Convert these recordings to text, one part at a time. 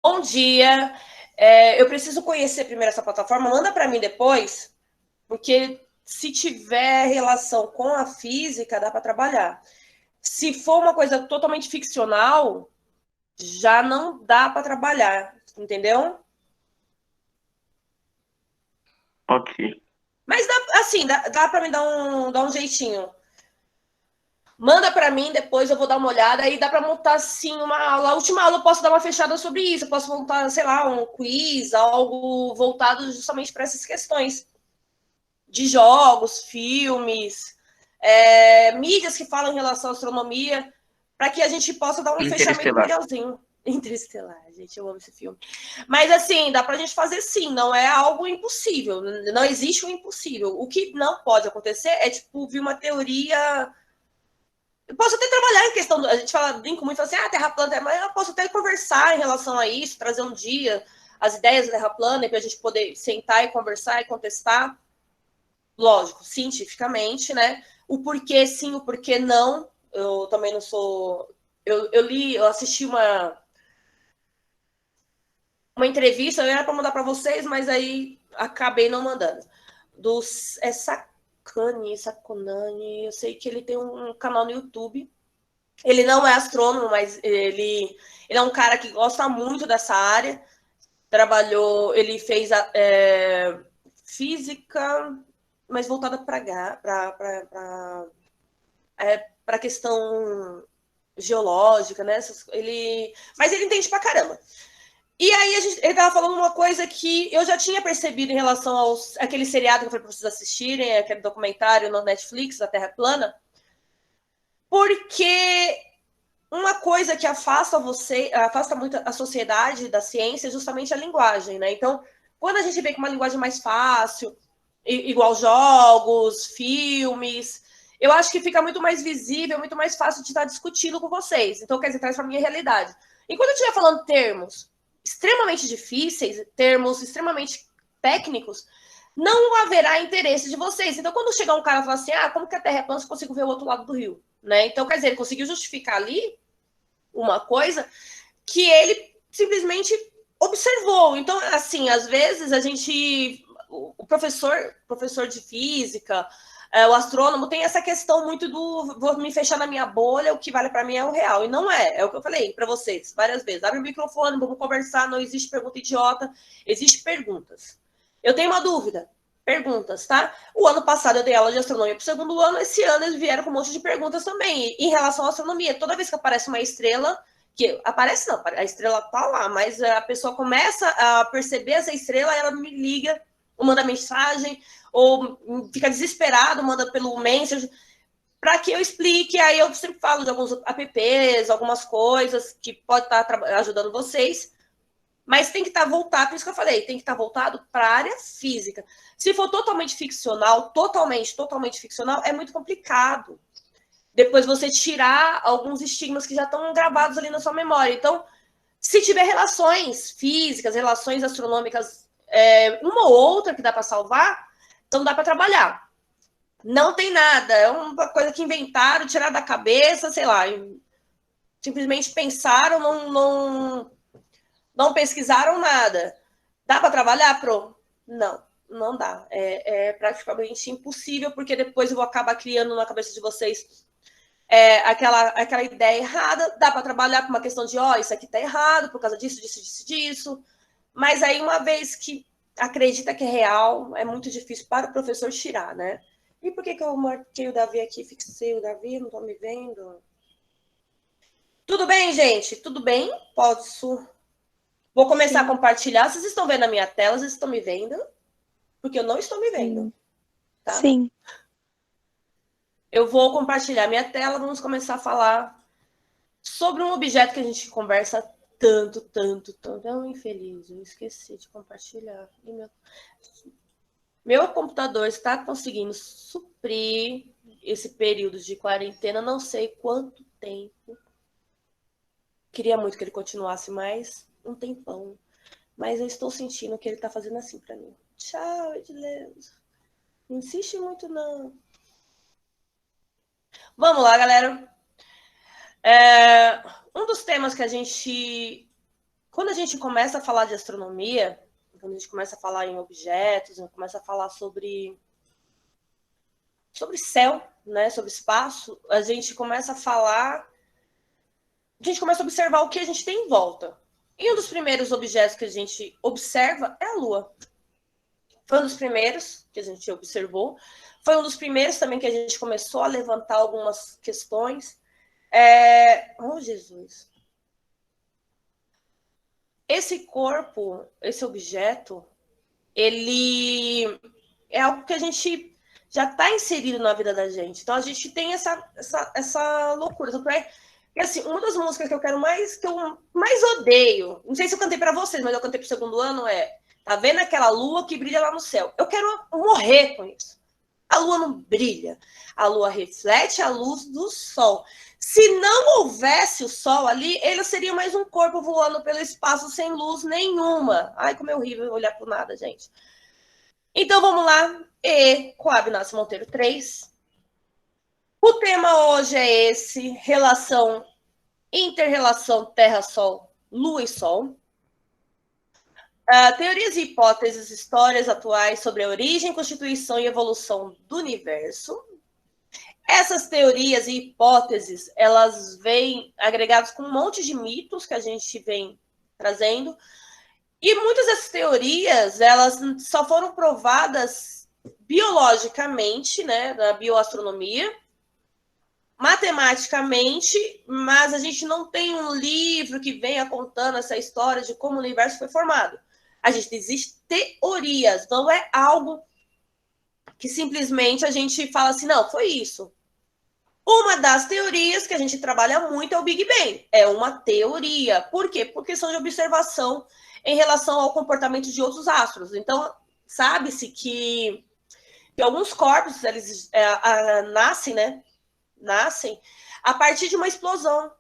Bom dia. Eu preciso conhecer primeiro essa plataforma. Manda para mim depois, porque se tiver relação com a física, dá para trabalhar. Se for uma coisa totalmente ficcional, já não dá para trabalhar, entendeu? Ok. Mas dá para me dar um jeitinho. Manda para mim, depois eu vou dar uma olhada. Aí dá para montar, sim, uma aula. A última aula eu posso dar uma fechada sobre isso. Eu posso montar, sei lá, um quiz, algo voltado justamente para essas questões de jogos, filmes, mídias que falam em relação à astronomia, para que a gente possa dar um fechamento Interestelar. legalzinho. Interestelar, gente, eu amo esse filme. Mas assim, dá para a gente fazer sim, não é algo impossível. Não existe o impossível. O que não pode acontecer é, tipo, vir uma teoria. Eu posso até trabalhar em questão. A gente brinca muito, fala assim, Terra plana, mas eu posso até conversar em relação a isso, trazer um dia as ideias da Terra plana, para a gente poder sentar e conversar e contestar. Lógico, cientificamente, né? O porquê sim, o porquê não. Eu também não sou. Eu assisti uma entrevista, eu era para mandar para vocês, mas aí acabei não mandando. Sakonani, eu sei que ele tem um canal no YouTube. Ele não é astrônomo, mas ele é um cara que gosta muito dessa área. Trabalhou, ele fez física, mas voltada para a questão geológica, né? Mas ele entende pra caramba. E aí ele tava falando uma coisa que eu já tinha percebido em relação àquele seriado que eu falei pra vocês assistirem, aquele documentário no Netflix, da Terra Plana, porque uma coisa que afasta muito a sociedade da ciência é justamente a linguagem, né? Então, quando a gente vê com uma linguagem mais fácil, igual jogos, filmes, eu acho que fica muito mais visível, muito mais fácil de estar discutindo com vocês. Então, quer dizer, traz para a minha realidade. Enquanto eu estiver falando termos extremamente difíceis, termos extremamente técnicos, não haverá interesse de vocês. Então, quando chegar um cara e falar assim, como que a Terra é plana se eu consigo ver o outro lado do rio? Né? Então, quer dizer, ele conseguiu justificar ali uma coisa que ele simplesmente observou. Então, assim, às vezes a gente, o professor de física, o astrônomo tem essa questão muito do vou me fechar na minha bolha, o que vale para mim é o real. E não é o que eu falei para vocês várias vezes. Abre o microfone, vamos conversar, não existe pergunta idiota, existe perguntas. Eu tenho uma dúvida. Perguntas, tá? O ano passado eu dei aula de astronomia para o segundo ano, esse ano eles vieram com um monte de perguntas também. E em relação à astronomia, toda vez que aparece uma estrela, que aparece não, a estrela tá lá, mas a pessoa começa a perceber essa estrela, ela me liga, ou manda mensagem, ou fica desesperado, manda pelo Messenger, para que eu explique. Aí eu sempre falo de alguns apps, algumas coisas que pode estar ajudando vocês, mas tem que estar voltado, por isso que eu falei, tem que estar voltado para a área física. Se for totalmente ficcional, totalmente ficcional, é muito complicado depois você tirar alguns estigmas que já estão gravados ali na sua memória. Então, se tiver relações físicas, relações astronômicas, uma ou outra que dá para salvar, então dá para trabalhar. Não tem nada, é uma coisa que inventaram, tiraram da cabeça, sei lá, simplesmente pensaram, não pesquisaram nada. Dá para trabalhar, Pro? Não, não dá. É praticamente impossível, porque depois eu vou acabar criando na cabeça de vocês aquela ideia errada. Dá para trabalhar com uma questão de, isso aqui está errado por causa disso. Mas aí, uma vez que acredita que é real, é muito difícil para o professor tirar, né? E por que eu marquei o Davi aqui, fixei o Davi, não estou me vendo? Tudo bem, gente? Tudo bem? Posso? Vou começar a Sim, compartilhar. Vocês estão vendo a minha tela? Vocês estão me vendo? Porque eu não estou me vendo, sim, tá? sim. Eu vou compartilhar minha tela, vamos começar a falar sobre um objeto que a gente conversa tanto. É um infeliz, eu esqueci de compartilhar. E meu computador está conseguindo suprir esse período de quarentena, não sei quanto tempo. Queria muito que ele continuasse mais um tempão, mas eu estou sentindo que ele está fazendo assim para mim. Tchau, Edileuza. Não insiste muito, não. Vamos lá, galera. Um dos temas que a gente quando a gente começa a falar de astronomia, quando a gente começa a falar em objetos, a gente começa a falar sobre céu, né, sobre espaço, a gente começa a observar o que a gente tem em volta. E um dos primeiros objetos que a gente observa é a Lua. Foi um dos primeiros que a gente observou. Foi um dos primeiros também que a gente começou a levantar algumas questões. Oh, Jesus! Esse corpo, esse objeto, ele é algo que a gente já está inserido na vida da gente. Então, a gente tem essa loucura. Tanto é que, assim, uma das músicas que eu mais odeio, não sei se eu cantei para vocês, mas eu cantei pro segundo ano, Tá vendo aquela lua que brilha lá no céu? Eu quero morrer com isso. A lua não brilha. A lua reflete a luz do sol. Se não houvesse o sol ali, ele seria mais um corpo voando pelo espaço sem luz nenhuma. Ai, como é horrível olhar para nada, gente. Então, vamos lá. Coab Inácio Monteiro 3. O tema hoje é esse, inter-relação Terra-Sol, Lua e Sol. Teorias e hipóteses, histórias atuais sobre a origem, constituição e evolução do universo. Essas teorias e hipóteses, elas vêm agregadas com um monte de mitos que a gente vem trazendo. E muitas dessas teorias, elas só foram provadas biologicamente, né, na bioastronomia, matematicamente, mas a gente não tem um livro que venha contando essa história de como o universo foi formado. Existem teorias, não é algo que simplesmente a gente fala assim, não, foi isso. Uma das teorias que a gente trabalha muito é o Big Bang. É uma teoria. Por quê? Por questão de observação em relação ao comportamento de outros astros. Então, sabe-se que alguns corpos, eles nascem, né? Nascem a partir de uma explosão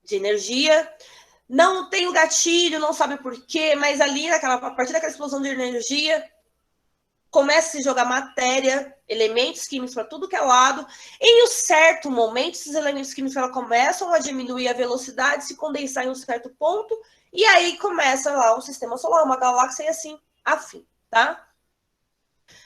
de energia. Não tem o gatilho, não sabe por quê, mas ali, a partir daquela explosão de energia, começa a se jogar matéria, elementos químicos para tudo que é lado. Em um certo momento, esses elementos químicos começam a diminuir a velocidade, se condensar em um certo ponto, e aí começa lá um sistema solar, uma galáxia e assim, afim, tá?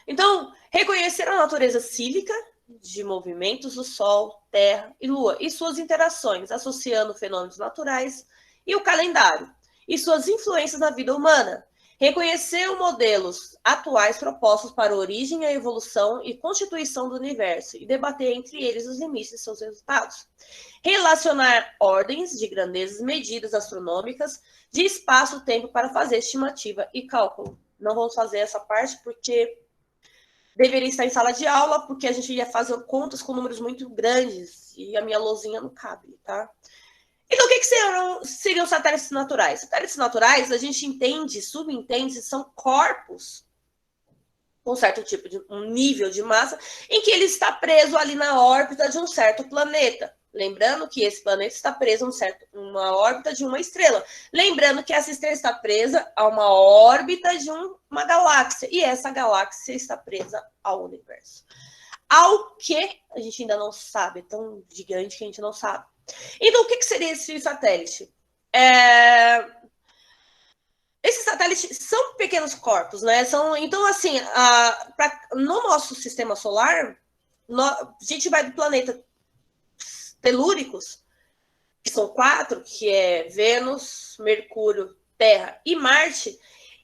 Então, reconhecer a natureza cíclica de movimentos do Sol, Terra e Lua e suas interações, associando fenômenos naturais e o calendário, e suas influências na vida humana. Reconhecer os modelos atuais propostos para a origem, a evolução e constituição do universo e debater entre eles os limites de seus resultados. Relacionar ordens de grandezas medidas astronômicas de espaço-tempo para fazer estimativa e cálculo. Não vamos fazer essa parte porque deveria estar em sala de aula, porque a gente ia fazer contas com números muito grandes e a minha lousinha não cabe, tá? Então, o que seriam satélites naturais? Satélites naturais, a gente subentende, são corpos com certo tipo de um nível de massa, em que ele está preso ali na órbita de um certo planeta. Lembrando que esse planeta está preso a uma órbita de uma estrela. Lembrando que essa estrela está presa a uma órbita de uma galáxia. E essa galáxia está presa ao universo. Ao que a gente ainda não sabe, é tão gigante que a gente não sabe. Então, o que seria esse satélite? Esses satélites são pequenos corpos, né? Então, assim, no nosso sistema solar, a gente vai do planeta telúricos, que são 4, que é Vênus, Mercúrio, Terra e Marte.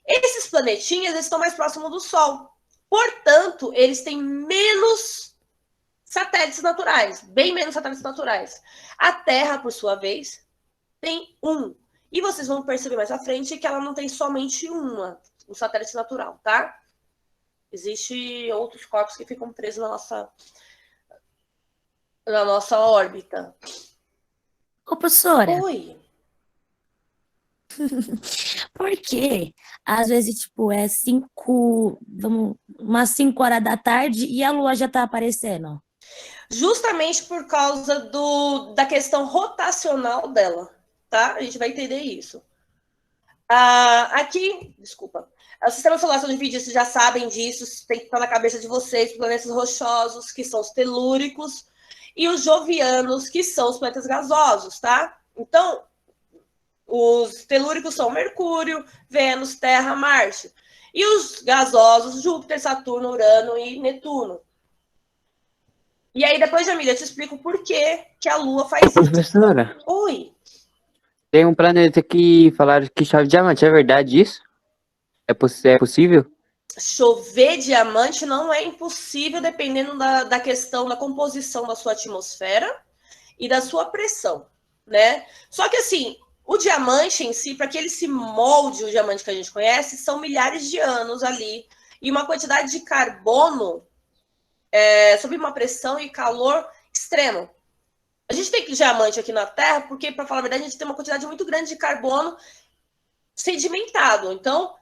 Esses planetinhas estão mais próximos do Sol. Portanto, eles têm menos satélites naturais, bem menos satélites naturais. A Terra, por sua vez, tem 1. E vocês vão perceber mais à frente que ela não tem somente um satélite natural, tá? Existem outros corpos que ficam presos na nossa órbita. Ô, professora. Oi. Por quê? Às vezes, tipo, umas 5 horas da tarde e a lua já tá aparecendo. Justamente por causa da questão rotacional dela, tá? A gente vai entender isso. Desculpa. O sistema solar são divididos, vocês já sabem disso, tem que estar na cabeça de vocês, os planetas rochosos, que são os telúricos, e os jovianos, que são os planetas gasosos, tá? Então, Os telúricos são Mercúrio, Vênus, Terra, Marte. E os gasosos, Júpiter, Saturno, Urano e Netuno. E aí, depois, Jamília, eu te explico por que a Lua faz isso. Professora, Oi. tem um planeta que falaram que chove diamante, é verdade isso? É possível? Chover diamante não é impossível, dependendo da questão da composição da sua atmosfera e da sua pressão, né? Só que, assim, o diamante em si, para que ele se molde, o diamante que a gente conhece, são milhares de anos ali. E uma quantidade de carbono sob uma pressão e calor extremo. A gente tem diamante aqui na Terra porque, para falar a verdade, a gente tem uma quantidade muito grande de carbono sedimentado. Então,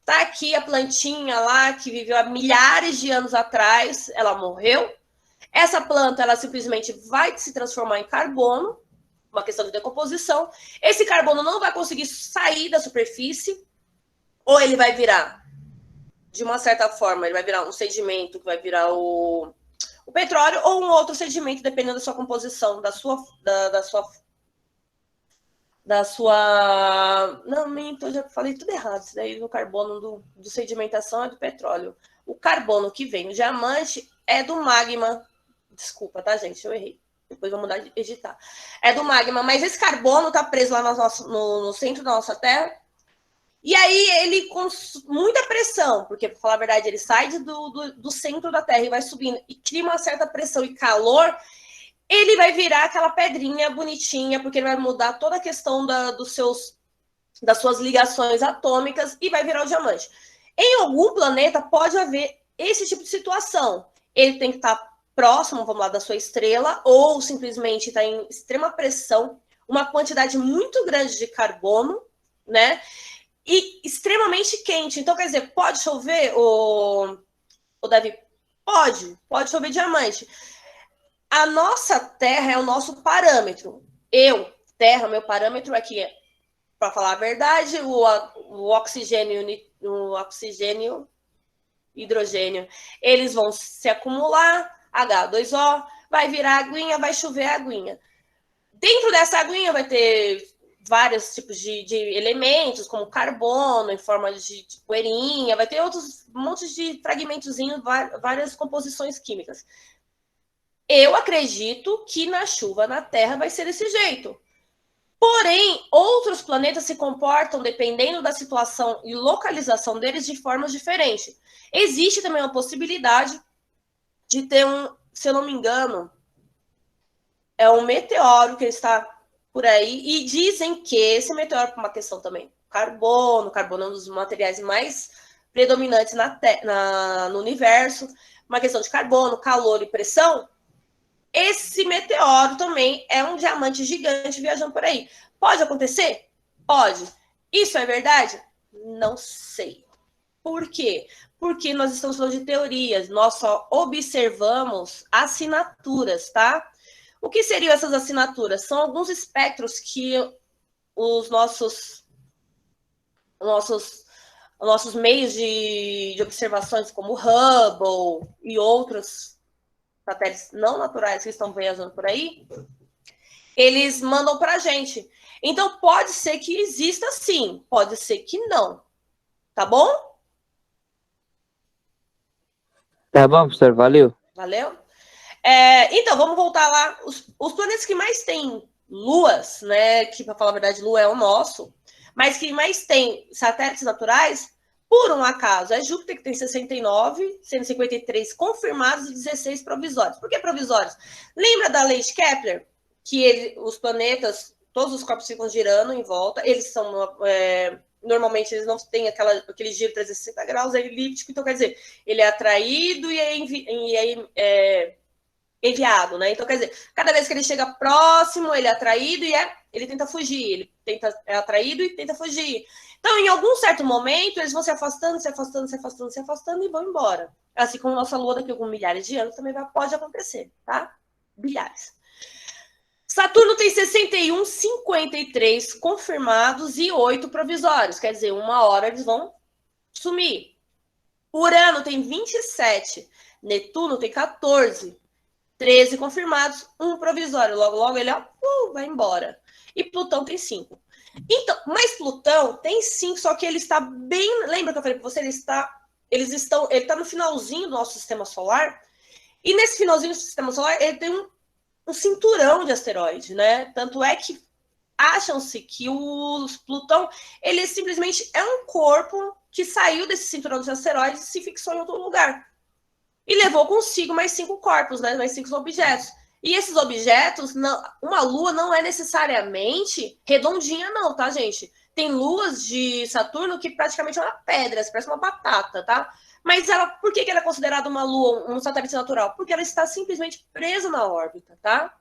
tá aqui a plantinha lá que viveu há milhares de anos atrás, ela morreu. Essa planta, ela simplesmente vai se transformar em carbono, uma questão de decomposição. Esse carbono não vai conseguir sair da superfície, ou ele vai virar, de uma certa forma, ele vai virar um sedimento, que vai virar o petróleo, ou um outro sedimento, dependendo da sua composição, da sua... Não, minto, eu já falei tudo errado. Isso daí do carbono do sedimentação é do petróleo. O carbono que vem no diamante é do magma. Desculpa, tá, gente? Eu errei. Depois vou mudar de editar. É do magma, mas esse carbono tá preso lá no centro da nossa Terra. E aí ele, com muita pressão, porque, para falar a verdade, ele sai do centro da Terra e vai subindo e cria uma certa pressão e calor, ele vai virar aquela pedrinha bonitinha, porque ele vai mudar toda a questão das suas ligações atômicas e vai virar o diamante. Em algum planeta pode haver esse tipo de situação. Ele tem que estar próximo, vamos lá, da sua estrela, ou simplesmente estar em extrema pressão, uma quantidade muito grande de carbono, né? E extremamente quente. Então, quer dizer, pode chover, o Davi? Pode chover diamante. A nossa Terra é o nosso parâmetro. Terra, meu parâmetro aqui é, para falar a verdade, o oxigênio, hidrogênio, eles vão se acumular, H2O, vai virar aguinha, vai chover aguinha. Dentro dessa aguinha vai ter vários tipos de elementos, como carbono, em forma de poeirinha, vai ter outros montes de fragmentozinhos, várias composições químicas. Eu acredito que na chuva na Terra vai ser desse jeito. Porém, outros planetas se comportam, dependendo da situação e localização deles, de formas diferentes. Existe também uma possibilidade de ter se eu não me engano, é um meteoro que está por aí, e dizem que esse meteoro, por uma questão também, carbono é um dos materiais mais predominantes no universo, uma questão de carbono, calor e pressão, esse meteoro também é um diamante gigante viajando por aí. Pode acontecer? Pode. Isso é verdade? Não sei. Por quê? Porque nós estamos falando de teorias, nós só observamos assinaturas, tá? O que seriam essas assinaturas? São alguns espectros que os nossos meios de observações, como o Hubble e outros satélites não naturais que estão viajando por aí, eles mandam para a gente. Então, pode ser que exista sim, pode ser que não. Tá bom? Tá bom, professor, valeu. Valeu? Então, vamos voltar lá. Os planetas que mais têm luas, né? Que, para falar a verdade, lua é o nosso, mas que mais tem satélites naturais, por um acaso, é Júpiter, que tem 69, 153 confirmados e 16 provisórios. Por que provisórios? Lembra da lei de Kepler? Que os planetas, todos os corpos ficam girando em volta, eles são... normalmente eles não têm aquele giro 360 graus, é elíptico, então quer dizer, ele é atraído e é enviado, né? Então, quer dizer, cada vez que ele chega próximo, ele é atraído e ele tenta fugir, é atraído e tenta fugir. Então, em algum certo momento, eles vão se afastando e vão embora. Assim como nossa Lua, daqui a alguns milhares de anos, também pode acontecer, tá? Bilhares. Saturno tem 61, 53 confirmados e 8 provisórios. Quer dizer, uma hora eles vão sumir. Urano tem 27. Netuno tem 14. 13 confirmados, 1 provisório. Logo, logo ele vai embora. E Plutão tem 5. Então, mas Plutão tem sim, só que ele está bem. Lembra que eu falei para você? Ele está no finalzinho do nosso sistema solar. E nesse finalzinho do sistema solar, ele tem um cinturão de asteroides, né? Tanto é que acham-se que o Plutão, ele simplesmente é um corpo que saiu desse cinturão de asteroides e se fixou em outro lugar. E levou consigo mais 5 corpos, né? Mais 5 objetos. E esses objetos, uma lua não é necessariamente redondinha, não, tá, gente? Tem luas de Saturno que praticamente é uma pedra, parece uma batata, tá? Mas por que ela é considerada uma lua, um satélite natural? Porque ela está simplesmente presa na órbita, tá?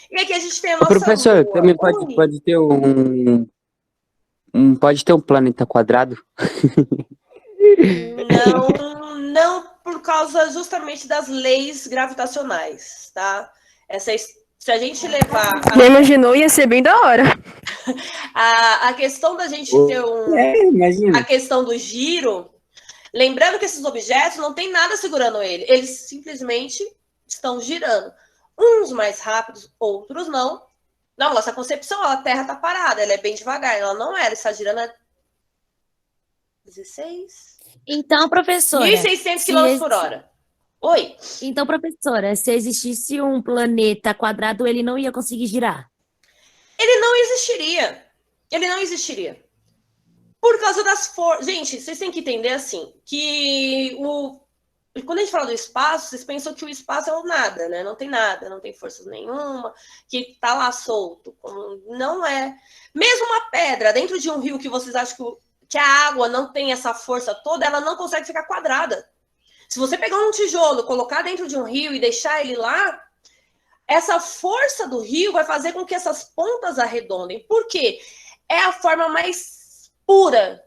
E aqui a gente tem a nossa Professor, lua. também pode ter pode ter um planeta quadrado? Não por causa justamente das leis gravitacionais, tá? Se a gente levar... Já imaginou? Ia ser bem da hora. A questão da gente ter a questão do giro, lembrando que esses objetos não tem nada segurando eles simplesmente estão girando. Uns mais rápidos, outros não. Na nossa concepção, a Terra está parada, ela é bem devagar, ela não era, está girando a 16... Então, professora... 1.600 km por hora. Oi? Então, professora, se existisse um planeta quadrado, ele não ia conseguir girar? Ele não existiria. Ele não existiria. Por causa das forças... Gente, vocês têm que entender assim, que quando a gente fala do espaço, vocês pensam que o espaço é o nada, né? Não tem nada, não tem força nenhuma, que tá lá solto. Não é. Mesmo uma pedra dentro de um rio que vocês acham que a água não tem essa força toda, ela não consegue ficar quadrada. Se você pegar um tijolo, colocar dentro de um rio e deixar ele lá, essa força do rio vai fazer com que essas pontas arredondem. Por quê? É a forma mais pura,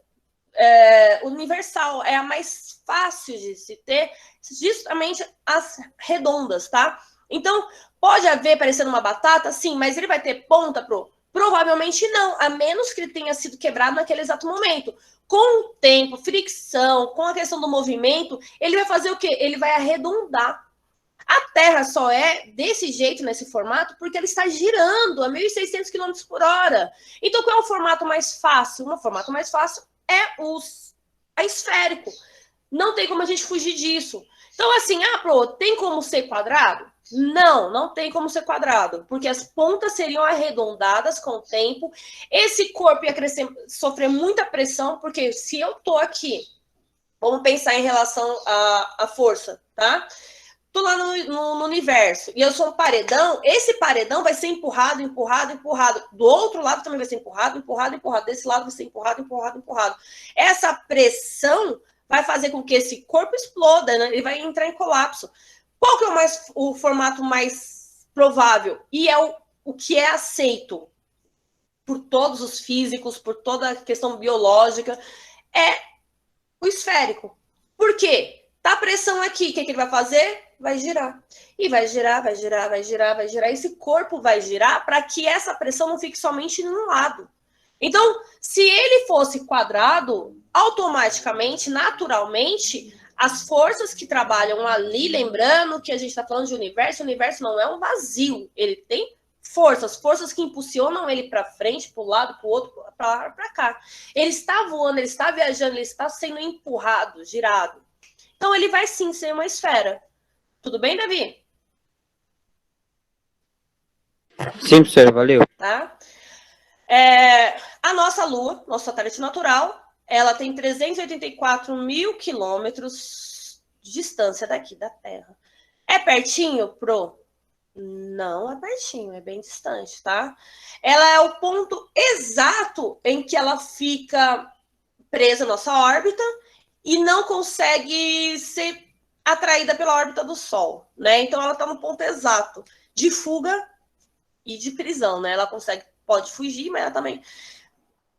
universal, é a mais fácil de se ter, justamente as redondas, tá? Então, pode haver parecendo uma batata, sim, mas ele vai ter ponta Provavelmente não, a menos que ele tenha sido quebrado naquele exato momento. Com o tempo, fricção, com a questão do movimento, ele vai fazer o quê? Ele vai arredondar. A Terra só é desse jeito, nesse formato, porque ela está girando a 1.600 km por hora. Então, qual é o formato mais fácil? O formato mais fácil é esférico. Não tem como a gente fugir disso. Então, assim, tem como ser quadrado? Não tem como ser quadrado, porque as pontas seriam arredondadas com o tempo. Esse corpo ia sofrer muita pressão, porque se eu tô aqui, vamos pensar em relação à força, tá? Tô lá no universo e eu sou um paredão, esse paredão vai ser empurrado. Do outro lado também vai ser empurrado. Desse lado vai ser empurrado. Essa pressão vai fazer com que esse corpo exploda, né? Ele vai entrar em colapso. Qual que é o formato mais provável? E é o que é aceito por todos os físicos, por toda a questão biológica, é o esférico. Por quê? Tá pressão aqui, o que ele vai fazer? Vai girar. E vai girar. Esse corpo vai girar para que essa pressão não fique somente num lado. Então, se ele fosse quadrado, automaticamente, naturalmente, as forças que trabalham ali, lembrando que a gente está falando de universo, o universo não é um vazio, ele tem forças que impulsionam ele para frente, para o lado, para o outro, para lá, para cá. Ele está voando, ele está viajando, ele está sendo empurrado, girado. Então, ele vai sim ser uma esfera. Tudo bem, Davi? Sim, professor, valeu. Tá? A nossa Lua, nosso satélite natural, ela tem 384 mil quilômetros de distância daqui da Terra. É pertinho, Não é pertinho, é bem distante, tá? Ela é o ponto exato em que ela fica presa na nossa órbita e não consegue ser atraída pela órbita do Sol, né? Então ela está no ponto exato de fuga e de prisão, né? Ela pode fugir, mas ela também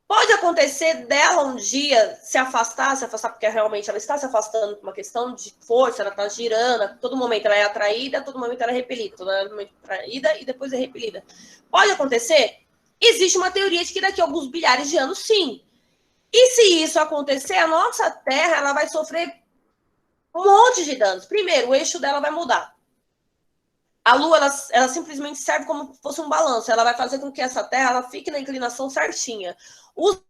pode acontecer dela um dia se afastar porque realmente ela está se afastando por uma questão de força, ela está girando, a todo momento ela é atraída, a todo momento ela é repelida, todo momento atraída e depois é repelida. Pode acontecer? Existe uma teoria de que daqui a alguns bilhares de anos, sim. E se isso acontecer, a nossa Terra ela vai sofrer um monte de danos. Primeiro, o eixo dela vai mudar. A Lua, ela simplesmente serve como se fosse um balanço. Ela vai fazer com que essa Terra ela fique na inclinação certinha. Os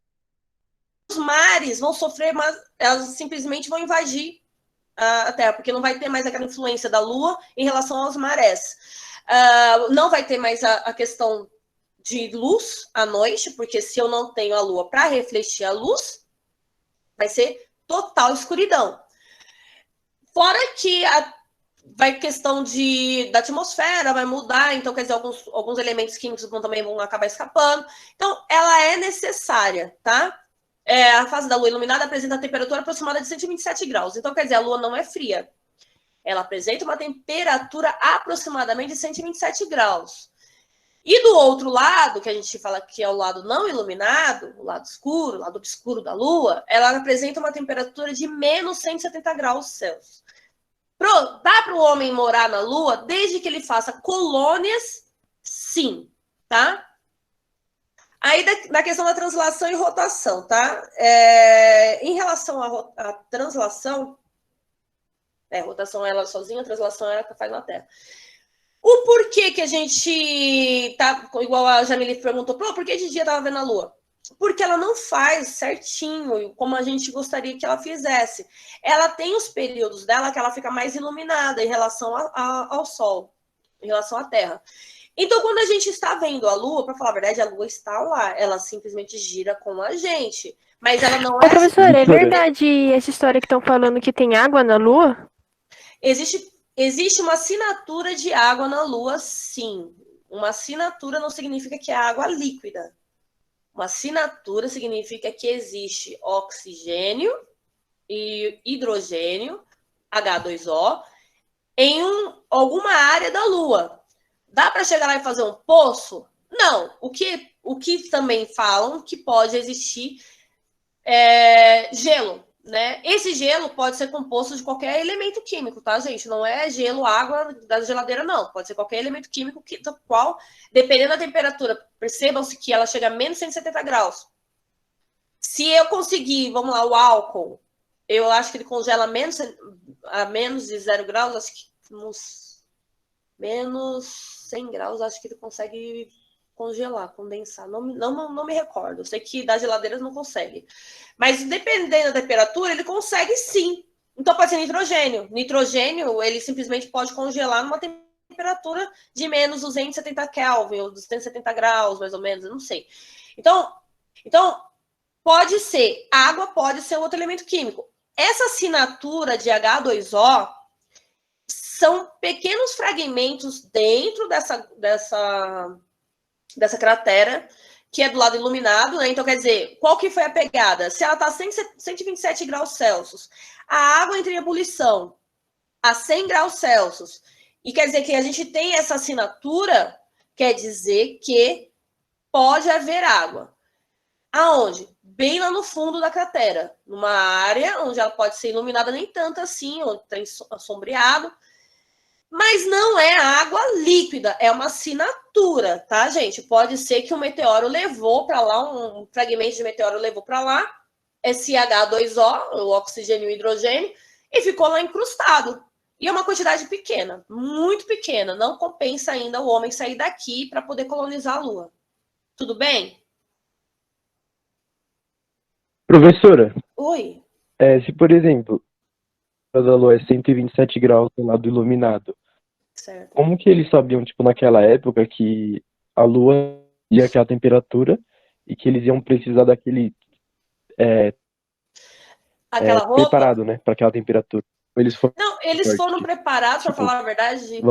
mares vão sofrer, mas elas simplesmente vão invadir a Terra, porque não vai ter mais aquela influência da Lua em relação aos marés. Não vai ter mais a questão de luz à noite, porque se eu não tenho a Lua para refletir a luz, vai ser total escuridão. Fora que vai questão da atmosfera, vai mudar, então quer dizer, alguns elementos químicos também vão acabar escapando. Então, ela é necessária, tá? A fase da Lua iluminada apresenta a temperatura aproximada de 127 graus. Então, quer dizer, a Lua não é fria. Ela apresenta uma temperatura aproximadamente de 127 graus. E do outro lado, que a gente fala que é o lado não iluminado, o lado escuro, o lado obscuro da Lua, ela apresenta uma temperatura de menos 170 graus Celsius. Dá para o homem morar na Lua desde que ele faça colônias? Sim, tá? Aí, da questão da translação e rotação, tá? Em relação à translação, rotação é ela sozinha, a translação é ela que faz na Terra. O porquê que a gente tá, igual a Jamile perguntou, por que de dia tava vendo a Lua? Porque ela não faz certinho, como a gente gostaria que ela fizesse. Ela tem os períodos dela que ela fica mais iluminada em relação ao Sol, em relação à Terra. Então, quando a gente está vendo a Lua, para falar a verdade, a Lua está lá. Ela simplesmente gira com a gente. Mas ela não é... Professora, é verdade essa história que estão falando que tem água na Lua? Existe uma assinatura de água na Lua, sim. Uma assinatura não significa que é água líquida. Uma assinatura significa que existe oxigênio e hidrogênio, H2O, em alguma área da Lua. Dá para chegar lá e fazer um poço? Não. O que também falam que pode existir gelo, né? Esse gelo pode ser composto de qualquer elemento químico, tá, gente? Não é gelo, água da geladeira, não. Pode ser qualquer elemento químico do qual, dependendo da temperatura, percebam-se que ela chega a menos 170 graus. Se eu conseguir, vamos lá, o álcool, eu acho que ele congela a menos de 0 graus, acho que uns menos 100 graus, acho que ele consegue congelar, condensar. Não me recordo. Eu sei que das geladeiras não consegue. Mas dependendo da temperatura, ele consegue sim. Então pode ser nitrogênio. Nitrogênio, ele simplesmente pode congelar numa temperatura de menos 270 Kelvin, ou 270 graus, mais ou menos, eu não sei. Então pode ser água, pode ser outro elemento químico. Essa assinatura de H2O são pequenos fragmentos dentro dessa cratera, que é do lado iluminado, né? Então, quer dizer, qual que foi a pegada? Se ela está a 127 graus Celsius, a água entra em ebulição a 100 graus Celsius, e quer dizer que a gente tem essa assinatura, quer dizer que pode haver água. Aonde? Bem lá no fundo da cratera, numa área onde ela pode ser iluminada nem tanto assim, onde tem assombreado, mas não é água líquida, é uma assinatura, tá, gente? Pode ser que um meteoro levou para lá, um fragmento de meteoro levou para lá, esse H2O, o oxigênio e o hidrogênio, e ficou lá incrustado. E é uma quantidade pequena, muito pequena. Não compensa ainda o homem sair daqui para poder colonizar a Lua. Tudo bem? Professora, Oi. se por exemplo, a da Lua é 127 graus do lado iluminado, Certo. como que eles sabiam, tipo, naquela época que a Lua ia aquela temperatura e que eles iam precisar daquele Aquela roupa? preparado, né, para aquela temperatura? Eles foram Não, eles foram preparados, para falar a verdade,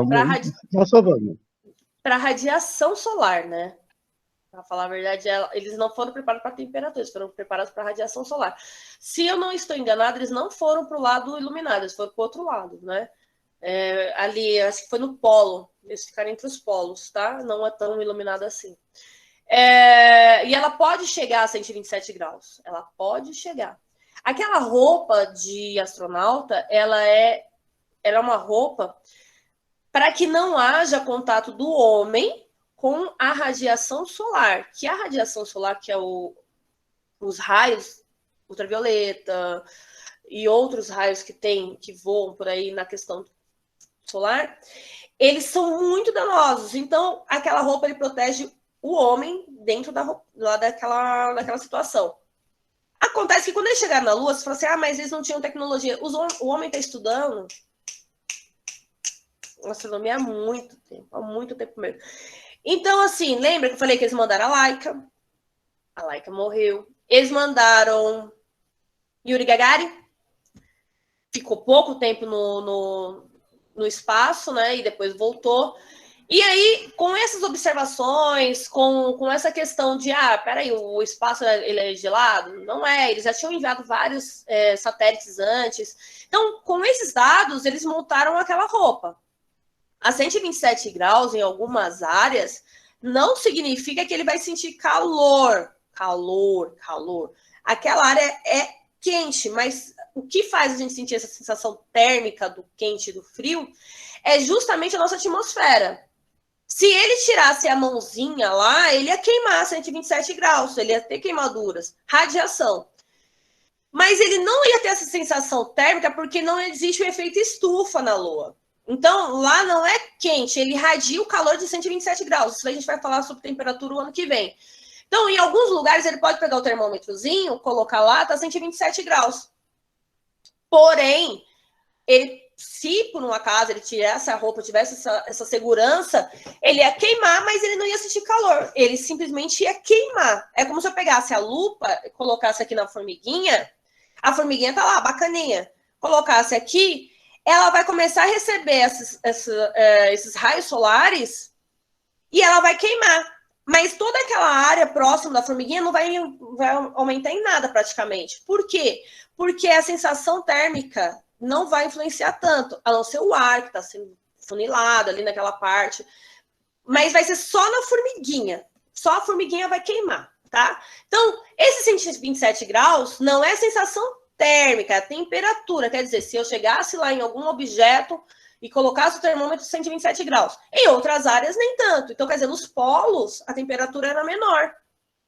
para radiação solar, né? Para falar a verdade, eles não foram preparados para temperatura, eles foram preparados para radiação solar. Se eu não estou enganada, eles não foram para o lado iluminado, eles foram para o outro lado, né? Ali, acho que foi no polo, eles ficaram entre os polos, tá? Não é tão iluminado assim. E ela pode chegar a 127 graus, ela pode chegar. Aquela roupa de astronauta, ela é uma roupa para que não haja contato do homem com a radiação solar, que a radiação solar, que é os raios ultravioleta e outros raios que voam por aí na questão solar, eles são muito danosos. Então, aquela roupa ele protege o homem dentro daquela situação. Acontece que quando eles chegaram na Lua, você fala assim, mas eles não tinham tecnologia. O homem está estudando astronomia há muito tempo mesmo. Então, assim, lembra que eu falei que eles mandaram a Laika? A Laika morreu. Eles mandaram Yuri Gagarin, ficou pouco tempo no espaço, né? E depois voltou. E aí, com essas observações, com essa questão de, peraí, o espaço ele é gelado? Não é, eles já tinham enviado vários satélites antes. Então, com esses dados, eles montaram aquela roupa. A 127 graus em algumas áreas não significa que ele vai sentir calor. Aquela área é quente, mas o que faz a gente sentir essa sensação térmica do quente e do frio é justamente a nossa atmosfera. Se ele tirasse a mãozinha lá, ele ia queimar 127 graus, ele ia ter queimaduras, radiação. Mas ele não ia ter essa sensação térmica porque não existe o efeito estufa na Lua. Então, lá não é quente, ele irradia o calor de 127 graus. Isso a gente vai falar sobre temperatura o ano que vem. Então, em alguns lugares, ele pode pegar o termômetrozinho, colocar lá, tá 127 graus. Porém, se por um acaso ele tirasse a roupa, tivesse essa segurança, ele ia queimar, mas ele não ia sentir calor. Ele simplesmente ia queimar. É como se eu pegasse a lupa e colocasse aqui na formiguinha. A formiguinha tá lá, bacaninha. Colocasse aqui, ela vai começar a receber esses raios solares e ela vai queimar. Mas toda aquela área próxima da formiguinha não vai aumentar em nada praticamente. Por quê? Porque a sensação térmica não vai influenciar tanto, a não ser o ar que está sendo funilado ali naquela parte. Mas vai ser só na formiguinha. Só a formiguinha vai queimar, tá? Então, esse 127 graus não é sensação térmica, é a temperatura. Quer dizer, se eu chegasse lá em algum objeto e colocasse o termômetro 127 graus. Em outras áreas, nem tanto. Então, quer dizer, nos polos, a temperatura era menor,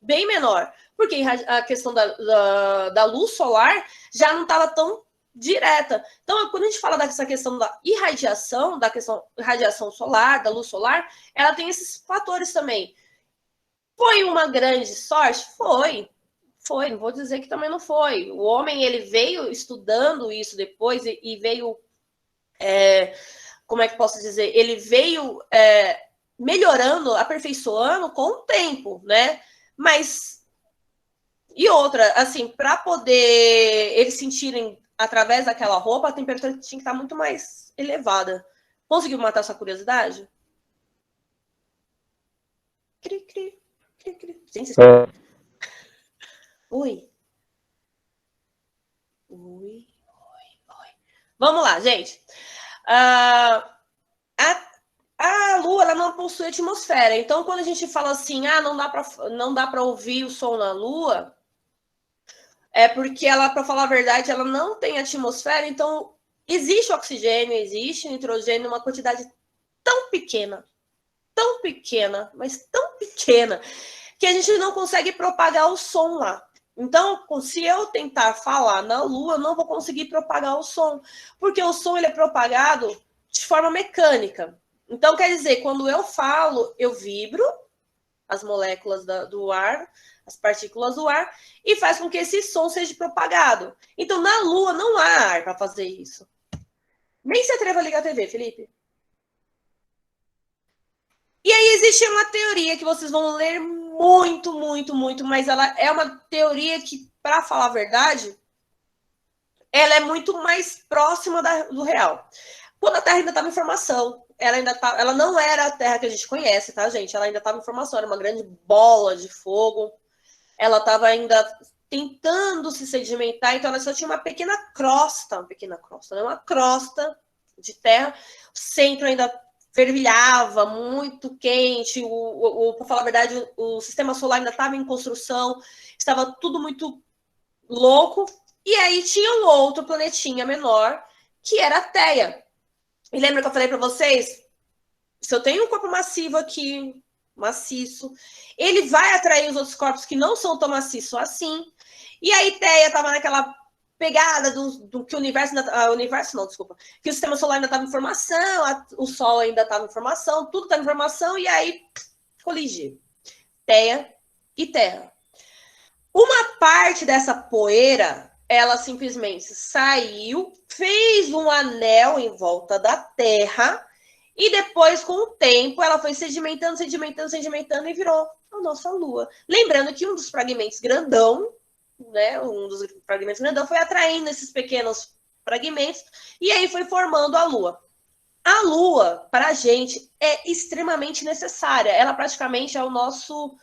bem menor. Porque a questão da luz solar já não estava tão direta. Então, quando a gente fala dessa questão da irradiação, da questão da radiação solar, da luz solar, ela tem esses fatores também. Foi uma grande sorte? Foi, não vou dizer que também não foi. O homem, ele veio estudando isso depois e veio... como é que posso dizer? Ele veio melhorando, aperfeiçoando com o tempo, né? Mas, e outra, assim, para poder eles sentirem através daquela roupa, a temperatura tinha que estar muito mais elevada. Conseguiu matar sua curiosidade? Cri, cri, cri, cri. Gente, Oi. Vamos lá, gente. A Lua, ela não possui atmosfera. Então, quando a gente fala assim, não dá para ouvir o som na Lua, é porque ela, para falar a verdade, ela não tem atmosfera. Então, existe oxigênio, existe nitrogênio, uma quantidade tão pequena, mas tão pequena, que a gente não consegue propagar o som lá. Então, se eu tentar falar na Lua, eu não vou conseguir propagar o som, porque o som ele é propagado de forma mecânica. Então, quer dizer, quando eu falo, eu vibro as moléculas do ar, as partículas do ar, e faz com que esse som seja propagado. Então, na Lua, não há ar para fazer isso. Nem se atreva a ligar a TV, Felipe. E aí existe uma teoria que vocês vão ler muito, mas ela é uma teoria que, para falar a verdade, ela é muito mais próxima do real. Quando a Terra ainda estava em formação, ela não era a Terra que a gente conhece, tá, gente? Ela ainda estava em formação, era uma grande bola de fogo. Ela estava ainda tentando se sedimentar, então ela só tinha uma pequena crosta, né? Uma crosta de terra. O centro ainda fervilhava, muito quente, para falar a verdade, o sistema solar ainda estava em construção, estava tudo muito louco, e aí tinha um outro planetinha menor, que era a Theia. E lembra que eu falei para vocês? Se eu tenho um corpo massivo aqui, maciço, ele vai atrair os outros corpos que não são tão maciços assim, e aí Theia estava naquela pegada do que o universo ainda, universo não, desculpa, que o sistema solar ainda estava em formação, o Sol ainda estava em formação, tudo estava em formação, e aí colidir. Terra e Terra. Uma parte dessa poeira, ela simplesmente saiu, fez um anel em volta da Terra, e depois, com o tempo, ela foi sedimentando e virou a nossa Lua. Lembrando que um dos fragmentos grandão, né, foi atraindo esses pequenos fragmentos, e aí foi formando a Lua. A Lua, para a gente, é extremamente necessária. Ela praticamente é o nosso...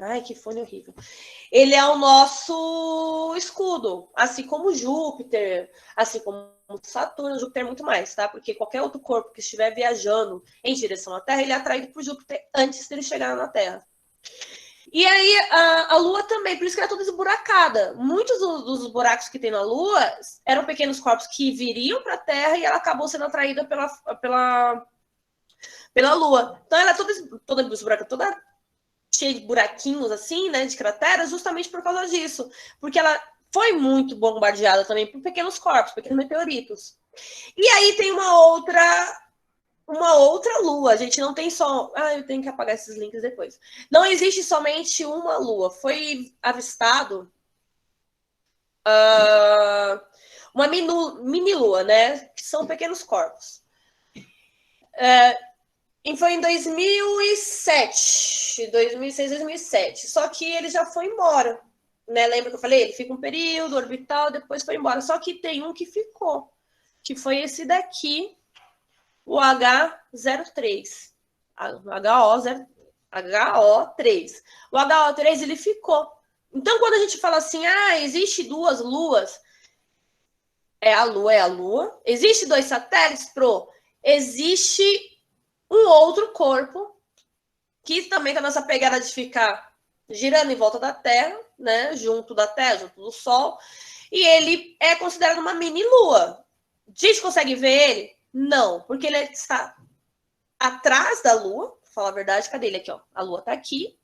Ai, que fone horrível. Ele é o nosso escudo, assim como Júpiter, assim como Saturno. Júpiter muito mais, tá? Porque qualquer outro corpo que estiver viajando em direção à Terra, ele é atraído por Júpiter antes dele chegar na Terra. E aí, a Lua também, por isso que ela é toda esburacada. Muitos dos buracos que tem na Lua eram pequenos corpos que viriam para a Terra e ela acabou sendo atraída pela Lua. Então, ela é toda esburacada, toda cheia de buraquinhos, assim, né, de crateras, justamente por causa disso. Porque ela foi muito bombardeada também por pequenos corpos, pequenos meteoritos. E aí tem uma outra Lua. A gente não tem só... eu tenho que apagar esses links depois. Não existe somente uma Lua. Foi avistado uma mini-Lua, né? Que são pequenos corpos. E foi em 2007. 2006, 2007. Só que ele já foi embora. Né? Lembra que eu falei? Ele fica um período orbital, depois foi embora. Só que tem um que ficou. Que foi esse daqui. O H03. HO3. O HO3, ele ficou. Então, quando a gente fala assim, existe duas luas, é a Lua. Existe dois satélites, existe um outro corpo, que também está nessa pegada de ficar girando em volta da Terra, né? Junto da Terra, junto do Sol. E ele é considerado uma mini-lua. A gente consegue ver ele? Não, porque ele está atrás da Lua, pra falar a verdade, cadê ele aqui, ó? A Lua está aqui,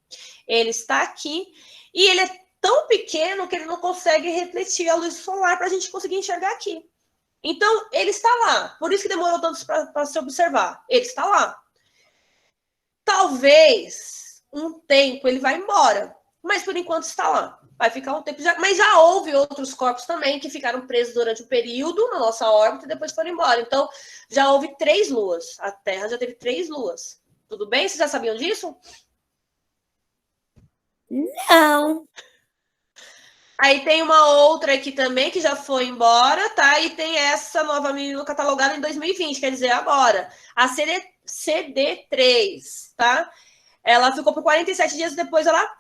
ele está aqui, e ele é tão pequeno que ele não consegue refletir a luz solar para a gente conseguir enxergar aqui. Então, ele está lá, por isso que demorou tanto para se observar. Ele está lá. Talvez um tempo ele vai embora, mas por enquanto está lá. Vai ficar um tempo, mas já houve outros corpos também que ficaram presos durante um período na nossa órbita e depois foram embora. Então, já houve 3 luas. A Terra já teve 3 luas. Tudo bem? Vocês já sabiam disso? Não. Aí tem uma outra aqui também que já foi embora, tá? E tem essa nova menina catalogada em 2020, quer dizer, agora. A CD3, tá? Ela ficou por 47 dias, depois ela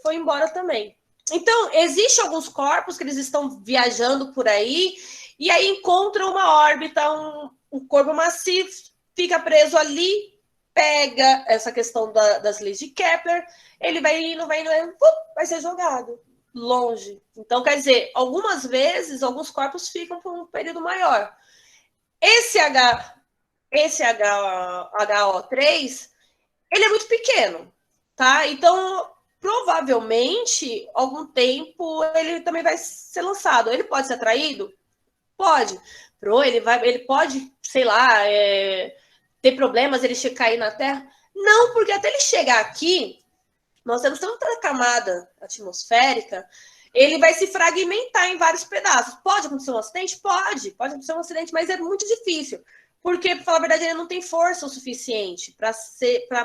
foi embora também. Então, existem alguns corpos que eles estão viajando por aí, e aí encontram uma órbita, um corpo massivo, fica preso ali, pega essa questão das leis de Kepler, ele vai indo, vai ser jogado longe. Então, quer dizer, algumas vezes, alguns corpos ficam por um período maior. Esse HO3, ele é muito pequeno, tá? Então, provavelmente, algum tempo, ele também vai ser lançado. Ele pode ser atraído? Pode. Ele pode, sei lá, ter problemas, ele cair na Terra? Não, porque até ele chegar aqui, nós temos tanta camada atmosférica, ele vai se fragmentar em vários pedaços. Pode acontecer um acidente? Pode acontecer um acidente, mas é muito difícil. Porque, para falar a verdade, ele não tem força o suficiente para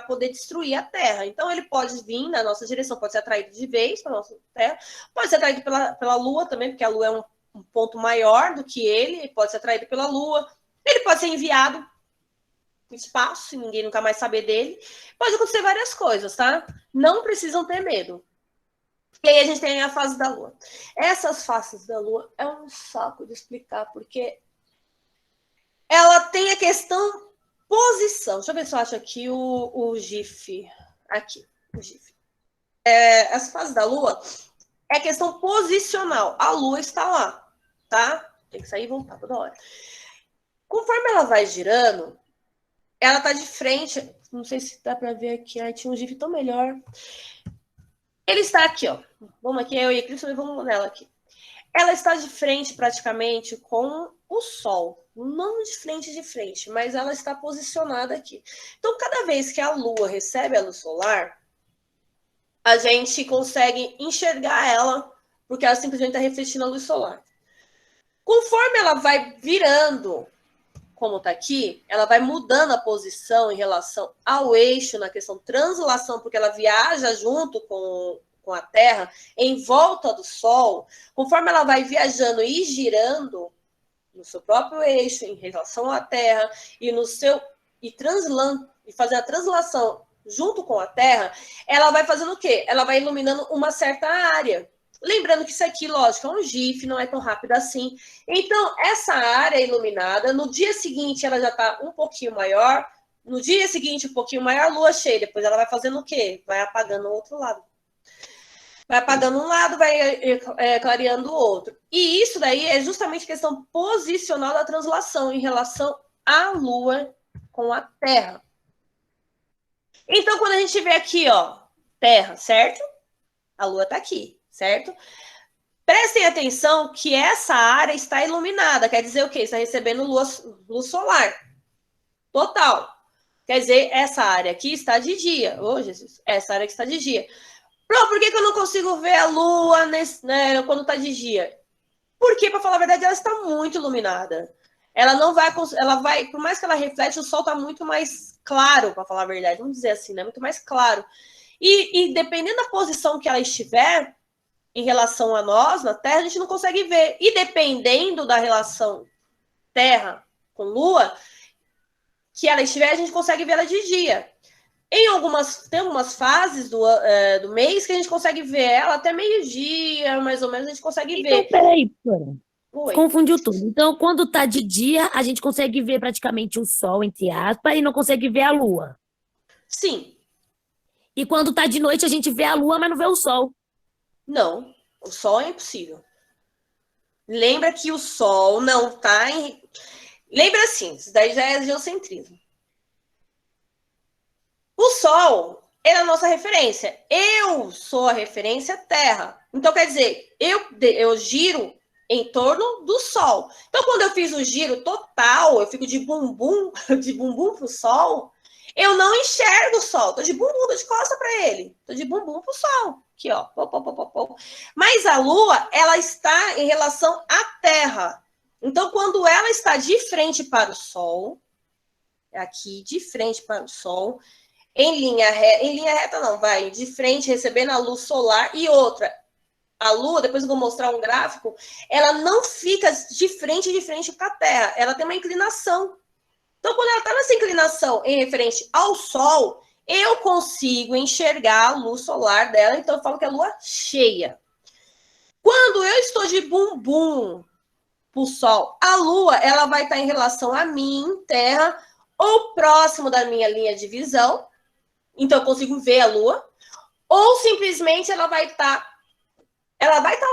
poder destruir a Terra. Então, ele pode vir na nossa direção, pode ser atraído de vez para a nossa Terra, pode ser atraído pela Lua também, porque a Lua é um ponto maior do que ele pode ser atraído pela Lua. Ele pode ser enviado no espaço, e ninguém nunca mais saber dele. Pode acontecer várias coisas, tá? Não precisam ter medo. E aí a gente tem a fase da Lua. Essas fases da Lua é um saco de explicar, porque ela tem a questão posição. Deixa eu ver se eu acho aqui o GIF. Aqui, o GIF. Essa fase da Lua é questão posicional. A Lua está lá, tá? Tem que sair e voltar toda hora. Conforme ela vai girando, ela tá de frente. Não sei se dá para ver aqui. Ai, tinha um GIF tão melhor. Ele está aqui, ó. Vamos aqui, eu e a eclipse, vamos nela aqui. Ela está de frente praticamente com o Sol. Não de frente, mas ela está posicionada aqui. Então, cada vez que a Lua recebe a luz solar, a gente consegue enxergar ela, porque ela simplesmente está refletindo a luz solar. Conforme ela vai virando, como está aqui, ela vai mudando a posição em relação ao eixo, na questão translação, porque ela viaja junto com a Terra, em volta do Sol. Conforme ela vai viajando e girando no seu próprio eixo, em relação à Terra, e fazendo a translação junto com a Terra, ela vai fazendo o quê? Ela vai iluminando uma certa área. Lembrando que isso aqui, lógico, é um GIF, não é tão rápido assim. Então, essa área iluminada, no dia seguinte ela já está um pouquinho maior, no dia seguinte um pouquinho maior, a lua cheia. Depois ela vai fazendo o quê? Vai apagando o outro lado. Vai apagando um lado, vai clareando o outro. E isso daí é justamente questão posicional da translação em relação à lua com a Terra. Então, quando a gente vê aqui, ó, Terra, certo? A lua está aqui. Certo? Prestem atenção que essa área está iluminada. Quer dizer o quê? Está recebendo luz solar. Total. Quer dizer, essa área aqui está de dia. Oh, Jesus. Essa área aqui está de dia. Por que eu não consigo ver a lua quando está de dia? Porque, para falar a verdade, ela está muito iluminada. Ela não vai... por mais que ela reflete, o sol está muito mais claro, para falar a verdade. Vamos dizer assim, né? Muito mais claro. E dependendo da posição que ela estiver, em relação a nós, na Terra, a gente não consegue ver. E dependendo da relação Terra com Lua, que ela estiver, a gente consegue ver ela de dia. Tem algumas fases do mês que a gente consegue ver ela até meio-dia, mais ou menos, a gente consegue ver. Então, peraí, confundiu tudo. Então, quando tá de dia, a gente consegue ver praticamente o Sol, entre aspas, e não consegue ver a Lua. Sim. E quando tá de noite, a gente vê a Lua, mas não vê o Sol. Não, o Sol é impossível. Lembra que o Sol não está em... Lembra assim, isso daí já é geocentrismo. O Sol é a nossa referência. Eu sou a referência Terra. Então, quer dizer, eu giro em torno do Sol. Então, quando eu fiz o giro total, eu fico de bumbum pro Sol, eu não enxergo o Sol. Tô de bumbum, tô de costa para ele. Tô de bumbum pro Sol. Aqui, ó. Mas a Lua, ela está em relação à Terra. Então, quando ela está de frente para o Sol, aqui, de frente para o Sol, em linha reta não, vai, de frente, recebendo a luz solar, e outra, a Lua, depois eu vou mostrar um gráfico, ela não fica de frente para a Terra, ela tem uma inclinação. Então, quando ela está nessa inclinação em referente ao Sol, eu consigo enxergar a luz solar dela, então eu falo que é a lua cheia. Quando eu estou de bumbum pro Sol, a lua ela vai estar em relação a mim, Terra, ou próximo da minha linha de visão, então eu consigo ver a lua, ou simplesmente ela vai estar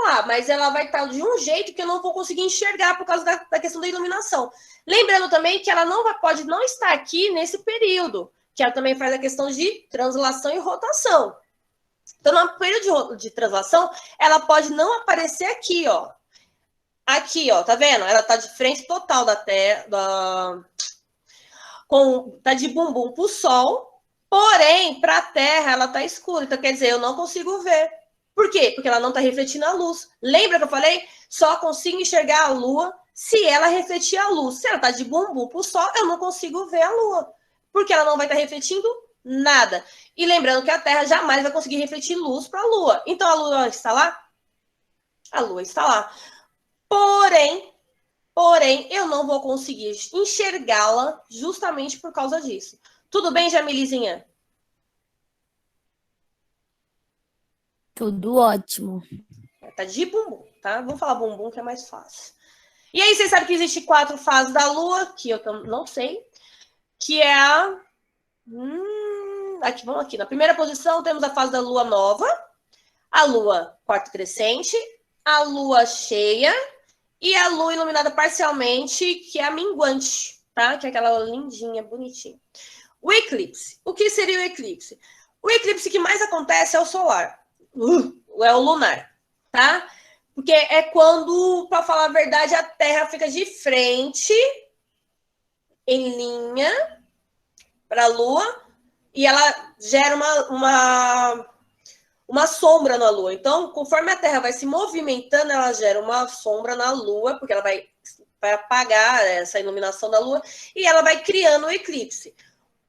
lá, mas ela vai estar de um jeito que eu não vou conseguir enxergar por causa da questão da iluminação. Lembrando também que ela pode não estar aqui nesse período, que ela também faz a questão de translação e rotação. Então, no período de translação, ela pode não aparecer aqui, ó. Aqui, ó, tá vendo? Ela tá de frente total da Terra, tá de bumbum pro Sol, porém, pra Terra, ela tá escura. Então, quer dizer, eu não consigo ver. Por quê? Porque ela não tá refletindo a luz. Lembra que eu falei? Só consigo enxergar a Lua se ela refletir a luz. Se ela tá de bumbum pro Sol, eu não consigo ver a Lua. Porque ela não vai estar refletindo nada. E lembrando que a Terra jamais vai conseguir refletir luz para a Lua. Então, a Lua está lá? A Lua está lá. Porém, eu não vou conseguir enxergá-la justamente por causa disso. Tudo bem, Jamilizinha? Tudo ótimo. Tá de bumbum, tá? Vamos falar bumbum que é mais fácil. E aí, vocês sabem que existe 4 fases da Lua, que eu não sei, que é a... vamos aqui. Na primeira posição, temos a fase da Lua nova, a Lua quarto crescente, a Lua cheia e a Lua iluminada parcialmente, que é a minguante, tá? Que é aquela lindinha, bonitinha. O eclipse. O que seria o eclipse? O eclipse que mais acontece é o solar. é o lunar, tá? Porque é quando, para falar a verdade, a Terra fica de frente, em linha, para a Lua, e ela gera uma sombra na Lua. Então, conforme a Terra vai se movimentando, ela gera uma sombra na Lua, porque ela vai apagar essa iluminação da Lua, e ela vai criando o eclipse.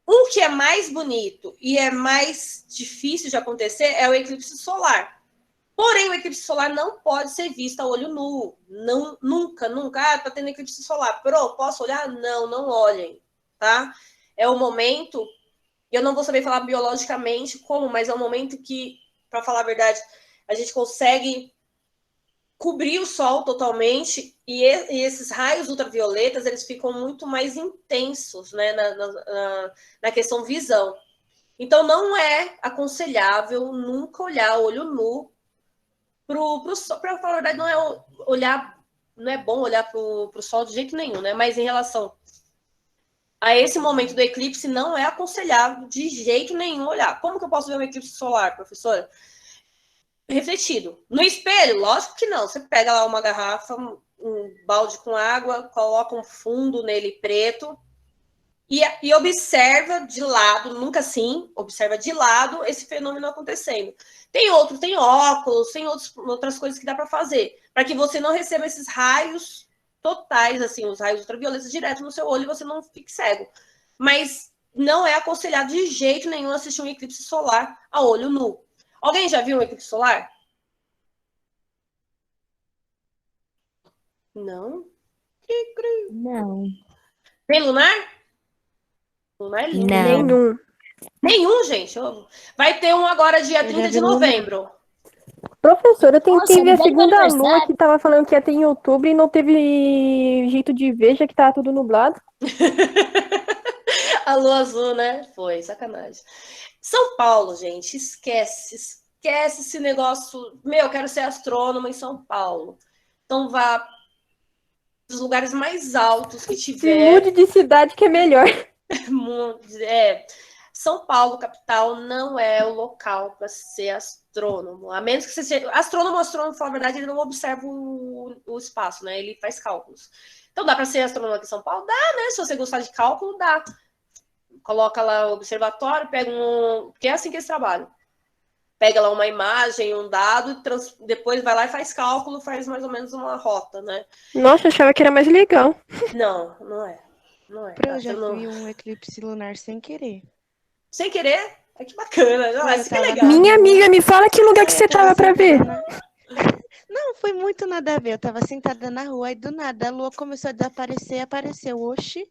O que é mais bonito e é mais difícil de acontecer é o eclipse solar. Porém, o eclipse solar não pode ser visto a olho nu. Não, nunca. Ah, tá tendo eclipse solar. Posso olhar? Não, não olhem, tá? É o momento, eu não vou saber falar biologicamente como, mas é um momento que, para falar a verdade, a gente consegue cobrir o sol totalmente e esses raios ultravioletas, eles ficam muito mais intensos, né, na questão visão. Então, não é aconselhável nunca olhar olho nu pro sol. Para falar a verdade, não é bom olhar pro sol de jeito nenhum, né? Mas em relação a esse momento do eclipse, não é aconselhável de jeito nenhum olhar. Como que eu posso ver um eclipse solar, professora? Refletido. No espelho? Lógico que não. Você pega lá uma garrafa, um balde com água, coloca um fundo nele preto e observa de lado, nunca assim, observa de lado esse fenômeno acontecendo. Tem óculos, tem outras coisas que dá para fazer, para que você não receba esses raios totais, assim, os raios ultravioletas direto no seu olho e você não fique cego. Mas não é aconselhado de jeito nenhum assistir um eclipse solar a olho nu. Alguém já viu um eclipse solar? Não? Não. Tem lunar? Lunar é lindo. Não. Nenhum, gente. Vai ter um agora dia 30 de novembro. Professora, eu tentei Nossa, ver a bem segunda aniversário. lua que tava falando que ia ter em outubro e não teve jeito de ver, já que tava tudo nublado. A lua azul, né? Foi, sacanagem. São Paulo, gente, esquece esse negócio. Eu quero ser astrônoma em São Paulo. Então vá dos lugares mais altos que Se tiver. mude de cidade que é melhor. São Paulo, capital, não é o local para ser astrônomo. A menos que você seja. Astrônomo, falar a verdade, ele não observa o espaço, né? Ele faz cálculos. Então dá para ser astrônomo aqui em São Paulo? Dá, né? Se você gostar de cálculo, dá. Coloca lá o observatório, pega porque é assim que eles trabalham. Pega lá uma imagem, um dado, depois vai lá e faz cálculo, faz mais ou menos uma rota, né? Nossa, eu achava que era mais legal. Não, não é. Não é. Eu já vi um eclipse lunar sem querer. Sem querer? É que bacana. Isso que é legal. Minha amiga, me fala que lugar que você tava pra ver. Não, foi muito nada a ver. Eu tava sentada na rua e do nada a lua começou a desaparecer e apareceu. Oxi.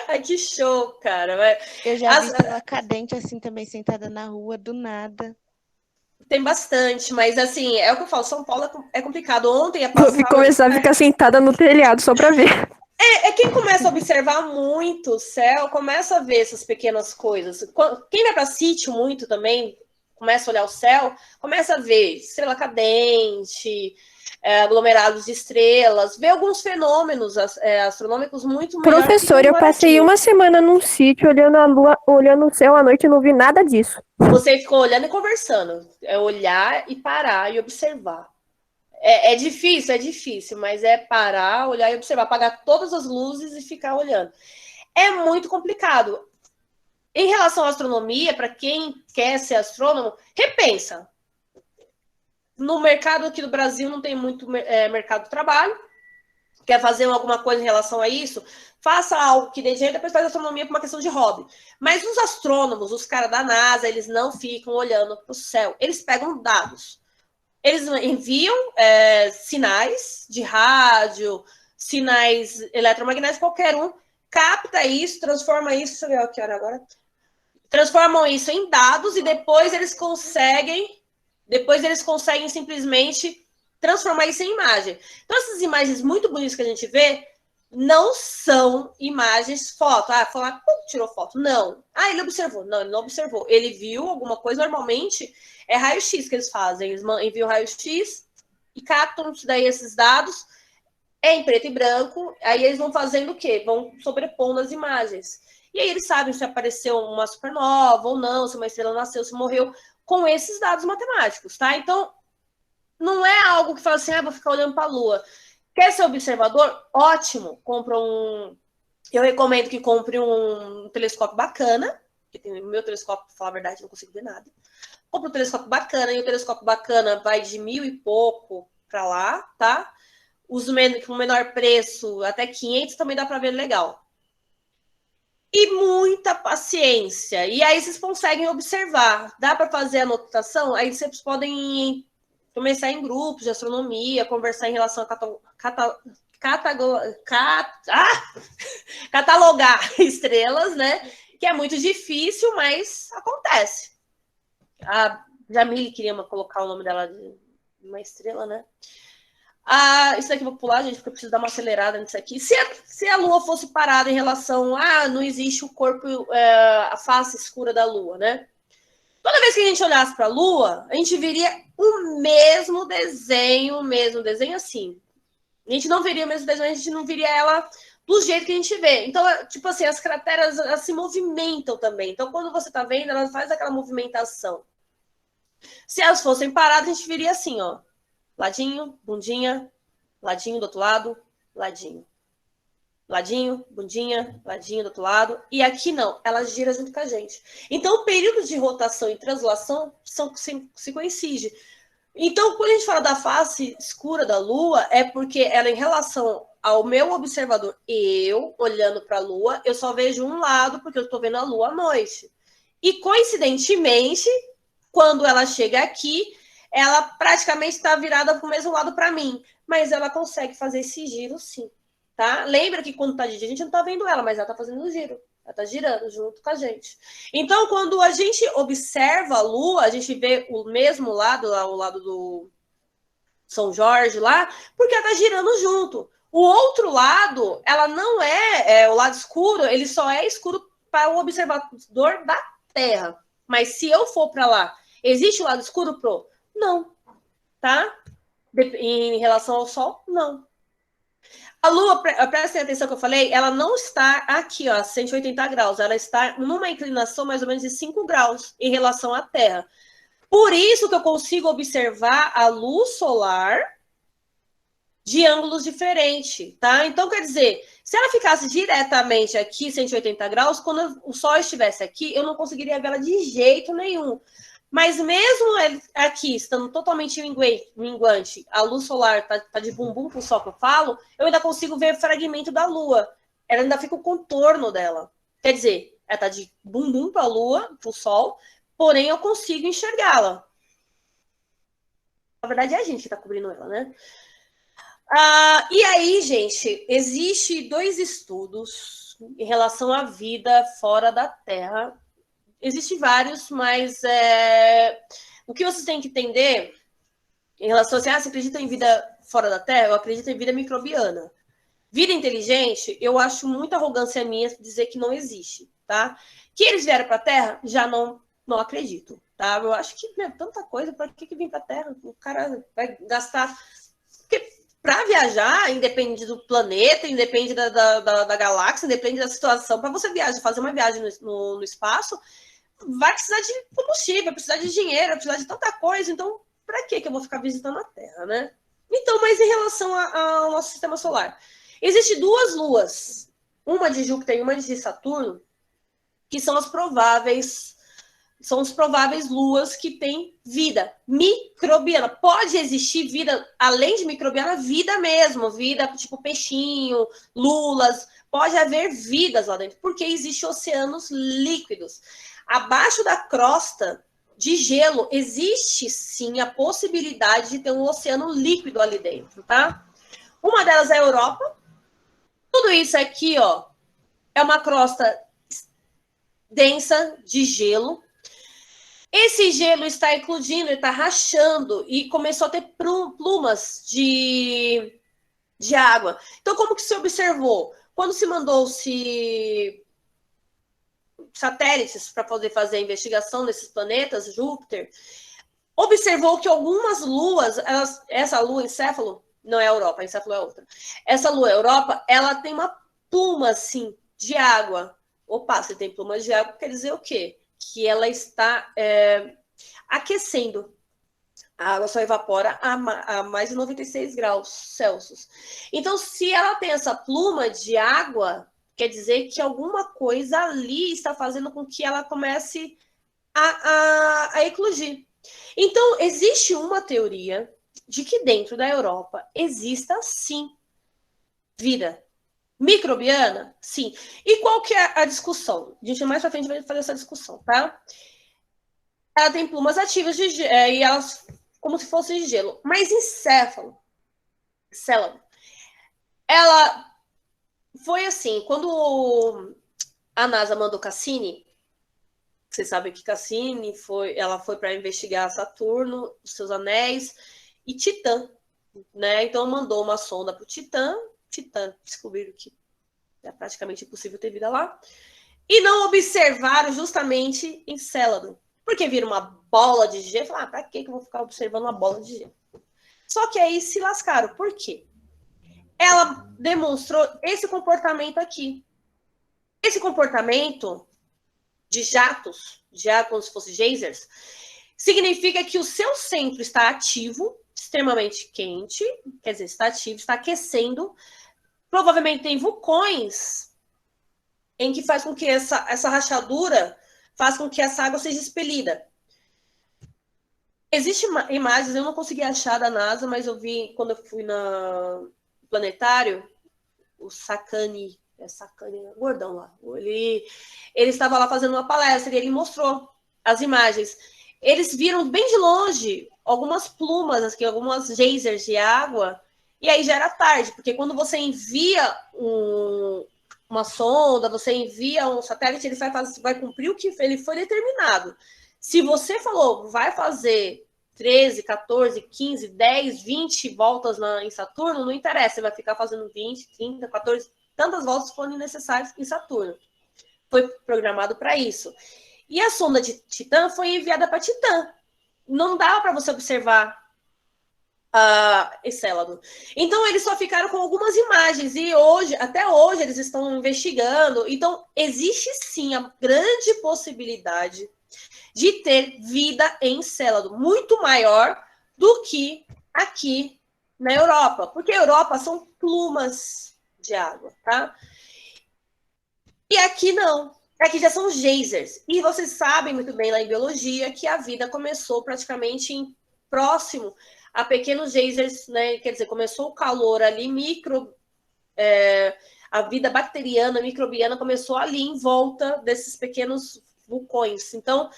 Ai, que show, cara. Eu já vi estrela cadente assim também sentada na rua, do nada. Tem bastante, mas assim, é o que eu falo, São Paulo é complicado. Ontem a Vou começar a ficar sentada no telhado só pra ver. Quem começa a observar muito o céu, começa a ver essas pequenas coisas. Quem vai para sítio muito também, começa a olhar o céu, começa a ver estrela cadente, aglomerados de estrelas, vê alguns fenômenos astronômicos muito melhor. Professor, eu passei uma semana num sítio olhando a lua, olhando o céu à noite e não vi nada disso. Você ficou olhando e conversando. É olhar e parar e observar. É difícil, mas é parar, olhar e observar, apagar todas as luzes e ficar olhando. É muito complicado. Em relação à astronomia, para quem quer ser astrônomo, repensa. No mercado aqui do Brasil não tem muito mercado de trabalho. Quer fazer alguma coisa em relação a isso? Faça algo que dê dinheiro, depois faz astronomia por uma questão de hobby. Mas os astrônomos, os caras da NASA, eles não ficam olhando para o céu. Eles pegam dados. Eles enviam sinais de rádio, sinais eletromagnéticos, qualquer um, capta isso, transforma isso, deixa eu ver que hora agora, transformam isso em dados e depois eles conseguem simplesmente transformar isso em imagem. Então, essas imagens muito bonitas que a gente vê não são imagens foto. Foi lá, tirou foto. Não. Ele observou. Não, ele não observou. Ele viu alguma coisa, normalmente é raio-x que eles fazem. Eles enviam raio-x e captam daí esses dados em preto e branco. Aí eles vão fazendo o quê? Vão sobrepondo as imagens. E aí eles sabem se apareceu uma supernova ou não, se uma estrela nasceu, se morreu. com esses dados matemáticos, tá? Então, não é algo que fala assim, vou ficar olhando para a Lua. Quer ser observador? Ótimo. Eu recomendo que compre um telescópio bacana, que tem o meu telescópio, para falar a verdade, não consigo ver nada. Compre um telescópio bacana, e o telescópio bacana vai de 1.000 e pouco para lá, tá? Os com menor preço, até 500, também dá para ver legal. E muita paciência. E aí vocês conseguem observar. Dá para fazer anotação? Aí vocês podem começar em grupos de astronomia, conversar em relação a catalogar estrelas, né? Que é muito difícil, mas acontece. A Jamile queria colocar o nome dela de uma estrela, né? Isso daqui eu vou pular, gente, porque eu preciso dar uma acelerada nisso aqui. Se a Lua fosse parada em relação não existe o corpo, a face escura da Lua, né? Toda vez que a gente olhasse para a Lua, a gente veria o mesmo desenho assim. A gente não veria o mesmo desenho, a gente não veria ela do jeito que a gente vê. Então, tipo assim, as crateras elas se movimentam também. Então, quando você tá vendo, ela faz aquela movimentação. Se elas fossem paradas, a gente viria assim, ó. Ladinho, bundinha, ladinho do outro lado, ladinho. Ladinho, bundinha, ladinho do outro lado. E aqui não, ela gira junto com a gente. Então, o período de rotação e translação se coincide. Então, quando a gente fala da face escura da Lua, é porque ela, em relação ao meu observador, eu, olhando para a Lua, eu só vejo um lado, porque eu estou vendo a Lua à noite. E, coincidentemente, quando ela chega aqui, ela praticamente está virada para o mesmo lado para mim. Mas ela consegue fazer esse giro, sim. Tá? Lembra que quando está de dia, a gente não está vendo ela, mas ela está fazendo o giro. Ela está girando junto com a gente. Então, quando a gente observa a Lua, a gente vê o mesmo lado, lá, o lado do São Jorge lá, porque ela está girando junto. O outro lado, ela não o lado escuro, ele só é escuro para o observador da Terra. Mas se eu for para lá, existe o lado escuro pro? Não. Tá? Em relação ao Sol, não. A Lua, prestem atenção que eu falei, ela não está aqui, ó, 180 graus. Ela está numa inclinação mais ou menos de 5 graus em relação à Terra. Por isso que eu consigo observar a luz solar de ângulos diferentes, tá? Então, quer dizer, se ela ficasse diretamente aqui, 180 graus, quando o Sol estivesse aqui, eu não conseguiria vê-la de jeito nenhum. Mas mesmo aqui, estando totalmente minguante, a luz solar tá de bumbum pro Sol que eu falo, eu ainda consigo ver fragmento da Lua. Ela ainda fica o contorno dela. Quer dizer, ela tá de bumbum para a Lua, pro Sol, porém eu consigo enxergá-la. Na verdade, é a gente que tá cobrindo ela, né? E aí, gente, existe 2 estudos em relação à vida fora da Terra. Existem vários, mas o que vocês têm que entender em relação a você acredita em vida fora da Terra? Eu acredito em vida microbiana. Vida inteligente, eu acho muita arrogância minha dizer que não existe, tá? Que eles vieram para a Terra, já não acredito, tá? Eu acho que tanta coisa, para que vir para a Terra? O cara vai gastar... Porque para viajar, independe do planeta, independe da galáxia, independe da situação, para você fazer uma viagem no espaço, vai precisar de combustível, vai precisar de dinheiro, vai precisar de tanta coisa. Então, para que eu vou ficar visitando a Terra, né? Então, mas em relação ao nosso sistema solar, existem 2 luas, uma de Júpiter e uma de Saturno, que são os prováveis luas que têm vida microbiana. Pode existir vida, além de microbiana, vida mesmo, vida tipo peixinho, lulas, pode haver vidas lá dentro, porque existem oceanos líquidos. Abaixo da crosta de gelo, existe sim a possibilidade de ter um oceano líquido ali dentro, tá? Uma delas é a Europa. Tudo isso aqui, ó, é uma crosta densa de gelo. Esse gelo está eclodindo, está rachando e começou a ter plumas de água. Então, como que se observou? Quando se mandou-se satélites para poder fazer a investigação desses planetas, Júpiter, observou que algumas luas, essa lua encéfalo, não é a Europa, a encéfalo é outra. Essa lua Europa, ela tem uma pluma, assim, de água. Opa, se tem pluma de água, quer dizer o quê? Que ela está aquecendo. A água só evapora a mais de 96 graus Celsius. Então, se ela tem essa pluma de água, quer dizer que alguma coisa ali está fazendo com que ela comece a eclodir. Então, existe uma teoria de que dentro da Europa exista, sim, vida microbiana, sim. E qual que é a discussão? A gente mais pra frente vai fazer essa discussão, tá? Ela tem plumas ativas e elas como se fosse de gelo. Mas encéfalo, ela foi assim, quando a NASA mandou Cassini, você sabe que Cassini ela foi para investigar Saturno, os seus anéis e Titã, né? Então mandou uma sonda para o Titã descobriram que é praticamente impossível ter vida lá, e não observaram justamente Encélado, porque viram uma bola de gelo, falaram, pra que eu vou ficar observando uma bola de gelo? Só que aí se lascaram, por quê? Ela demonstrou esse comportamento aqui. Esse comportamento de jatos, como se fosse geysers, significa que o seu centro está ativo, extremamente quente, quer dizer, está ativo, está aquecendo, provavelmente tem vulcões em que faz com que essa rachadura faz com que essa água seja expelida. Existem imagens, eu não consegui achar da NASA, mas eu vi quando eu fui no planetário, o Sacani, gordão lá, ele estava lá fazendo uma palestra e ele mostrou as imagens. Eles viram bem de longe algumas plumas, assim, algumas geysers de água, e aí já era tarde, porque quando você envia uma sonda, você envia um satélite, ele vai cumprir o que ele foi determinado. Se você falou, vai fazer 13, 14, 15, 10, 20 voltas em Saturno, não interessa, você vai ficar fazendo 20, 30, 14, tantas voltas forem necessárias em Saturno. Foi programado para isso. E a sonda de Titã foi enviada para Titã. Não dava para você observar Encélado. Então, eles só ficaram com algumas imagens. E até hoje, eles estão investigando. Então, existe sim a grande possibilidade de ter vida em Encélado, muito maior do que aqui na Europa. Porque a Europa são plumas de água, tá? E aqui não. Aqui já são geysers. E vocês sabem muito bem lá em biologia que a vida começou praticamente próximo a pequenos geysers, né? Quer dizer, começou o calor ali, a vida bacteriana, microbiana começou ali em volta desses pequenos vulcões. Então,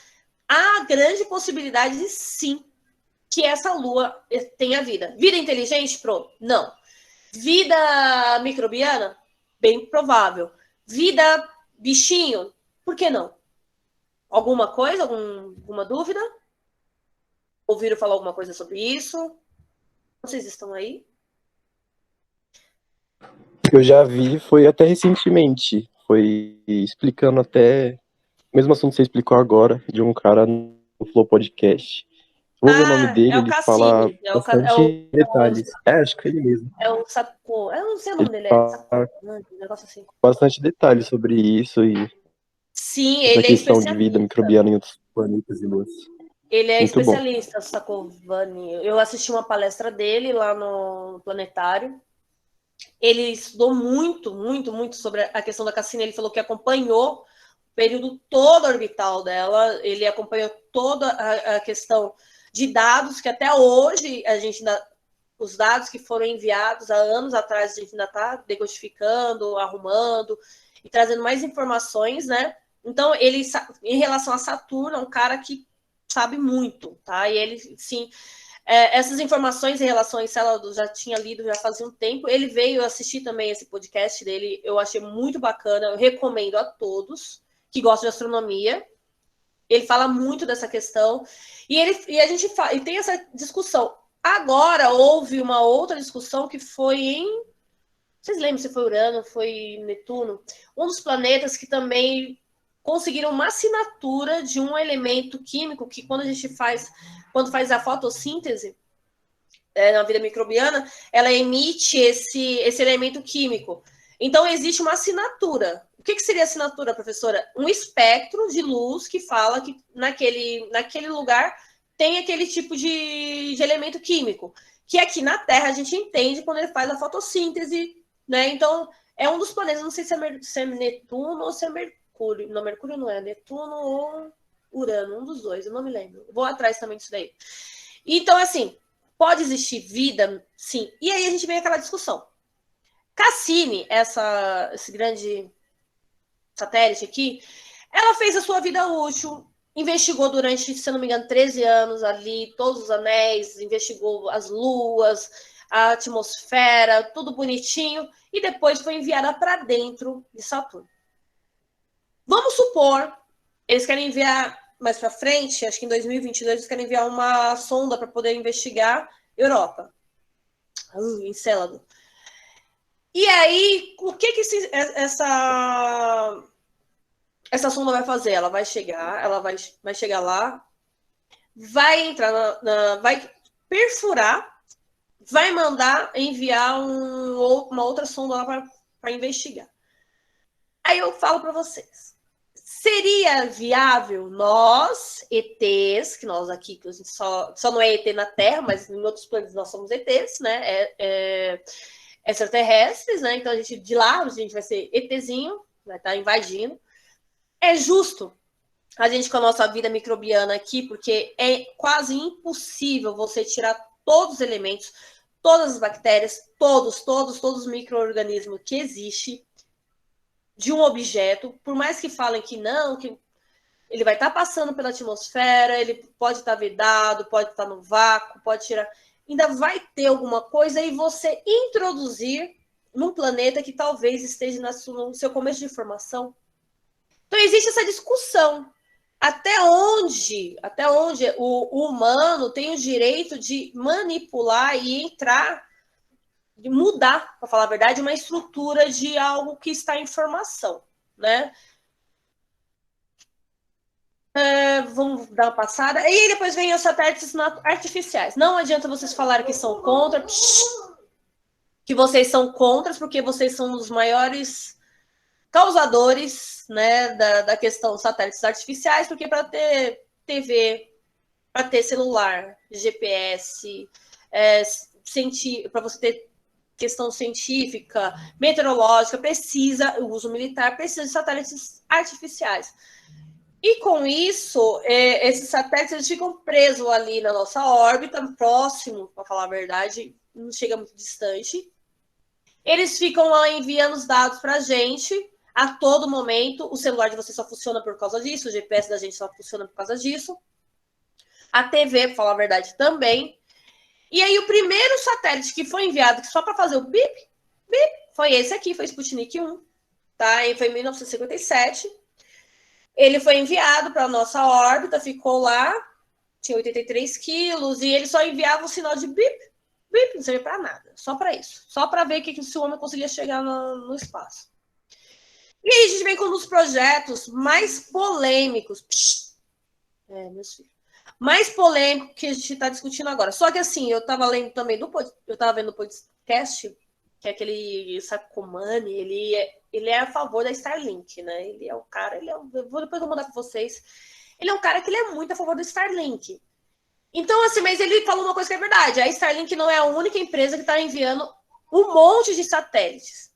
há grande possibilidade, sim, que essa lua tenha vida. Vida inteligente? Pronto. Não. Vida microbiana? Bem provável. Vida bichinho? Por que não? Alguma coisa? Alguma dúvida? Ouviram falar alguma coisa sobre isso? Vocês estão aí? Eu já vi, foi até recentemente. Foi explicando até, mesmo assunto que você explicou agora, de um cara no Flow Podcast. Vou ver o nome dele, ele fala bastante detalhes. Acho que é ele mesmo. É o Saco. Eu não sei o nome dele, um negócio assim. Bastante detalhes sobre isso e sim, essa ele questão é de vida microbiana em outros planetas e luas. Ele é muito especialista, o Sacovani. Eu assisti uma palestra dele lá no Planetário. Ele estudou muito, muito, muito sobre a questão da Cassini. Ele falou que acompanhou o período todo orbital dela. Ele acompanhou toda a questão de dados que até hoje a gente ainda, os dados que foram enviados há anos atrás, a gente ainda está decodificando, arrumando e trazendo mais informações, né? Então, ele, em relação a Saturno, é um cara que sabe muito, tá? E ele, sim, essas informações em relação a Encélado já tinha lido já fazia um tempo. Ele veio assistir também esse podcast dele, eu achei muito bacana, eu recomendo a todos que gostam de astronomia. Ele fala muito dessa questão e a gente e tem essa discussão. Agora houve uma outra discussão que foi vocês lembram se foi Urano, foi Netuno, um dos planetas que também conseguiram uma assinatura de um elemento químico que quando faz a fotossíntese na vida microbiana, ela emite esse elemento químico. Então, existe uma assinatura O que seria assinatura, professora? Um espectro de luz que fala que naquele lugar tem aquele tipo de elemento químico, que aqui na Terra a gente entende quando ele faz a fotossíntese, né? Então, é um dos planetas, não sei se é Netuno ou se é Mercúrio. Não, Mercúrio não é, Netuno ou Urano, um dos dois, eu não me lembro. Vou atrás também disso daí. Então, assim, pode existir vida? Sim. E aí a gente vem aquela discussão. Cassini, esse grande satélite aqui, ela fez a sua vida útil, investigou durante, se não me engano, 13 anos ali, todos os anéis, investigou as luas, a atmosfera, tudo bonitinho, e depois foi enviada para dentro de Saturno. Vamos supor, eles querem enviar mais para frente, acho que em 2022, eles querem enviar uma sonda para poder investigar Europa. Encélado. E aí, o que essa sonda vai fazer? Ela vai chegar lá, vai entrar vai perfurar, vai mandar enviar uma outra sonda lá para investigar. Aí eu falo para vocês, seria viável nós, ETs, que nós aqui, que a gente só não é ET na Terra, mas em outros planetas nós somos ETs, né? Extraterrestres, né? Então de lá a gente vai ser ETzinho, vai estar invadindo. É justo a gente com a nossa vida microbiana aqui, porque é quase impossível você tirar todos os elementos, todas as bactérias, todos os micro-organismos que existem de um objeto, por mais que falem que não, que ele vai estar passando pela atmosfera, ele pode estar vedado, pode estar no vácuo, pode tirar... Ainda vai ter alguma coisa e você introduzir num planeta que talvez esteja no seu começo de formação. Então, existe essa discussão. Até onde o humano tem o direito de manipular e entrar, de mudar, para falar a verdade, uma estrutura de algo que está em formação, né? Vamos dar uma passada. E depois vem os satélites artificiais. Não adianta vocês falarem que são contra, que vocês são contras, porque vocês são os maiores causadores, né, da questão dos satélites artificiais, porque para ter TV, para ter celular, GPS, para você ter questão científica, meteorológica, o uso militar precisa de satélites artificiais. E com isso, esses satélites eles ficam presos ali na nossa órbita, próximo, para falar a verdade, não chega muito distante. Eles ficam lá enviando os dados para a gente a todo momento. O celular de você só funciona por causa disso, o GPS da gente só funciona por causa disso. A TV, para falar a verdade, também. E aí o primeiro satélite que foi enviado só para fazer o bip, foi esse aqui, foi Sputnik 1. Tá? E foi em 1957. Ele foi enviado para a nossa órbita, ficou lá, tinha 83 quilos, e ele só enviava um sinal de bip, não servia para nada, só para isso. Só para ver se o homem conseguia chegar no espaço. E aí a gente vem com um dos projetos mais polêmicos. Meus filhos. Mais polêmico que a gente está discutindo agora. Só que assim, eu estava lendo também eu estava vendo o podcast, que é aquele Sacomani, ele é a favor da Starlink, né? Ele é o cara, depois eu vou mandar para vocês. Ele é um cara que ele é muito a favor do Starlink. Então, assim, mas ele falou uma coisa que é verdade. A Starlink não é a única empresa que está enviando um monte de satélites.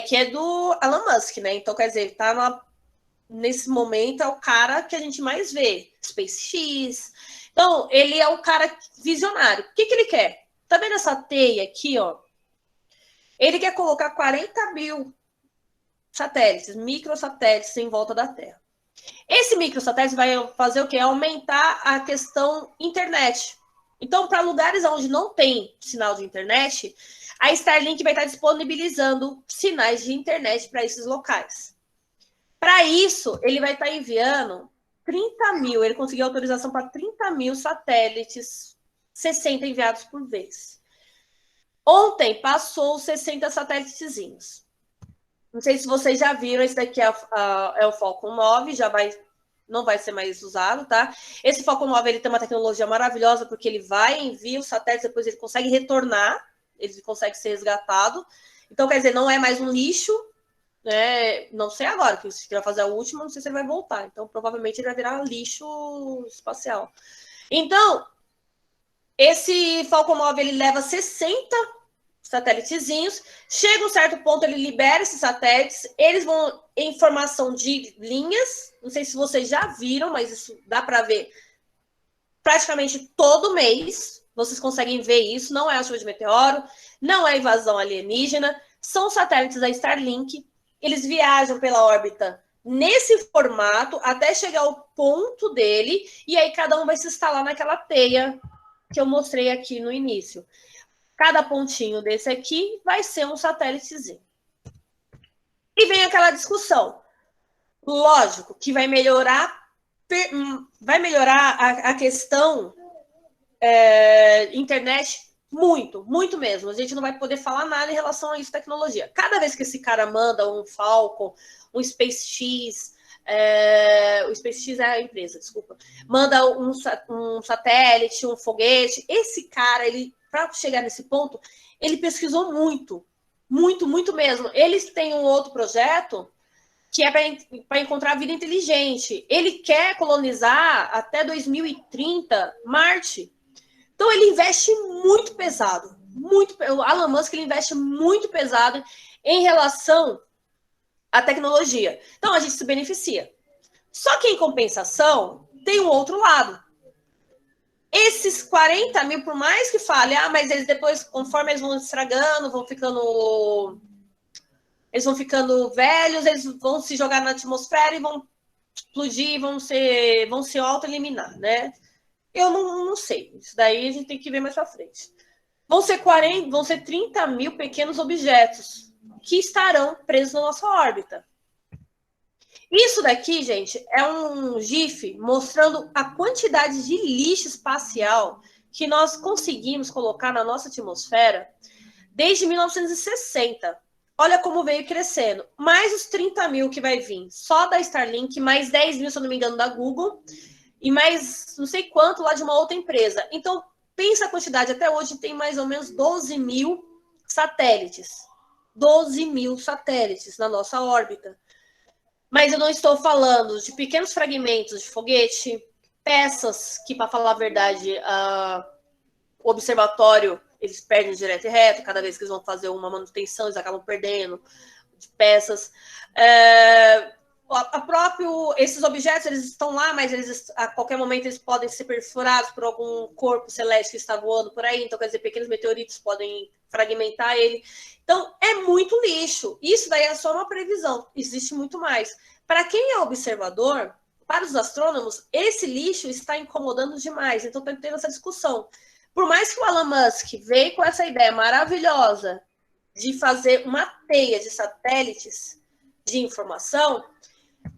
Que é do Elon Musk, né? Então, quer dizer, ele tá nesse momento é o cara que a gente mais vê. SpaceX. Então, ele é o cara visionário. O que ele quer? Tá vendo essa teia aqui, ó? Ele quer colocar 40 mil satélites, microsatélites em volta da Terra. Esse microsatélite vai fazer o quê? Aumentar a questão internet. Então, para lugares onde não tem sinal de internet, a Starlink vai estar disponibilizando sinais de internet para esses locais. Para isso, ele vai estar enviando 30 mil, ele conseguiu autorização para 30 mil satélites, 60 enviados por vez. Ontem passou 60 satélitezinhos. Não sei se vocês já viram, esse daqui é o Falcon 9, não vai ser mais usado, tá? Esse Falcon 9 ele tem uma tecnologia maravilhosa, porque ele envia o satélite, depois ele consegue retornar, ele consegue ser resgatado. Então, quer dizer, não é mais um lixo, Não sei agora, porque se quiser fazer a última, não sei se ele vai voltar. Então, provavelmente ele vai virar lixo espacial. Então, esse Falcon 9, ele leva 60 satélitezinhos. Chega um certo ponto, ele libera esses satélites. Eles vão em formação de linhas. Não sei se vocês já viram, mas isso dá para ver praticamente todo mês. Vocês conseguem ver isso. Não é a chuva de meteoro, não é invasão alienígena. São satélites da Starlink. Eles viajam pela órbita nesse formato até chegar ao ponto dele. E aí cada um vai se instalar naquela teia que eu mostrei aqui no início. Cada pontinho desse aqui vai ser um satélitezinho. E vem aquela discussão. Lógico que vai melhorar a questão internet muito, muito mesmo. A gente não vai poder falar nada em relação a isso, tecnologia. Cada vez que esse cara manda um Falcon, um SpaceX, o SpaceX é a empresa, desculpa, manda um satélite, um foguete, esse cara, ele, para chegar nesse ponto, ele pesquisou muito, muito, muito mesmo. Eles têm um outro projeto que é para encontrar vida inteligente. Ele quer colonizar até 2030 Marte. Então, ele investe muito pesado. O Elon Musk, ele investe muito pesado em relação à tecnologia. Então, a gente se beneficia. Só que, em compensação, tem um outro lado. Esses 40 mil, por mais que fale, mas eles depois, conforme eles vão estragando, eles vão ficando velhos, eles vão se jogar na atmosfera e vão explodir, vão se auto-eliminar, né? Eu não sei. Isso daí a gente tem que ver mais pra frente. Vão ser 30 mil pequenos objetos que estarão presos na nossa órbita. Isso daqui, gente, é um GIF mostrando a quantidade de lixo espacial que nós conseguimos colocar na nossa atmosfera desde 1960. Olha como veio crescendo. Mais os 30 mil que vai vir só da Starlink, mais 10 mil, se eu não me engano, da Google, e mais não sei quanto lá de uma outra empresa. Então, pensa a quantidade. Até hoje tem mais ou menos 12 mil satélites. 12 mil satélites na nossa órbita. Mas eu não estou falando de pequenos fragmentos de foguete, peças que, para falar a verdade, o observatório, eles perdem direto e reto. Cada vez que eles vão fazer uma manutenção, eles acabam perdendo de peças. Esses objetos, eles estão lá, mas a qualquer momento eles podem ser perfurados por algum corpo celeste que está voando por aí. Então, quer dizer, pequenos meteoritos podem fragmentar ele. Então, é muito lixo. Isso daí é só uma previsão. Existe muito mais. Para quem é observador, para os astrônomos, esse lixo está incomodando demais. Então, está tendo essa discussão. Por mais que o Elon Musk veio com essa ideia maravilhosa de fazer uma teia de satélites de informação,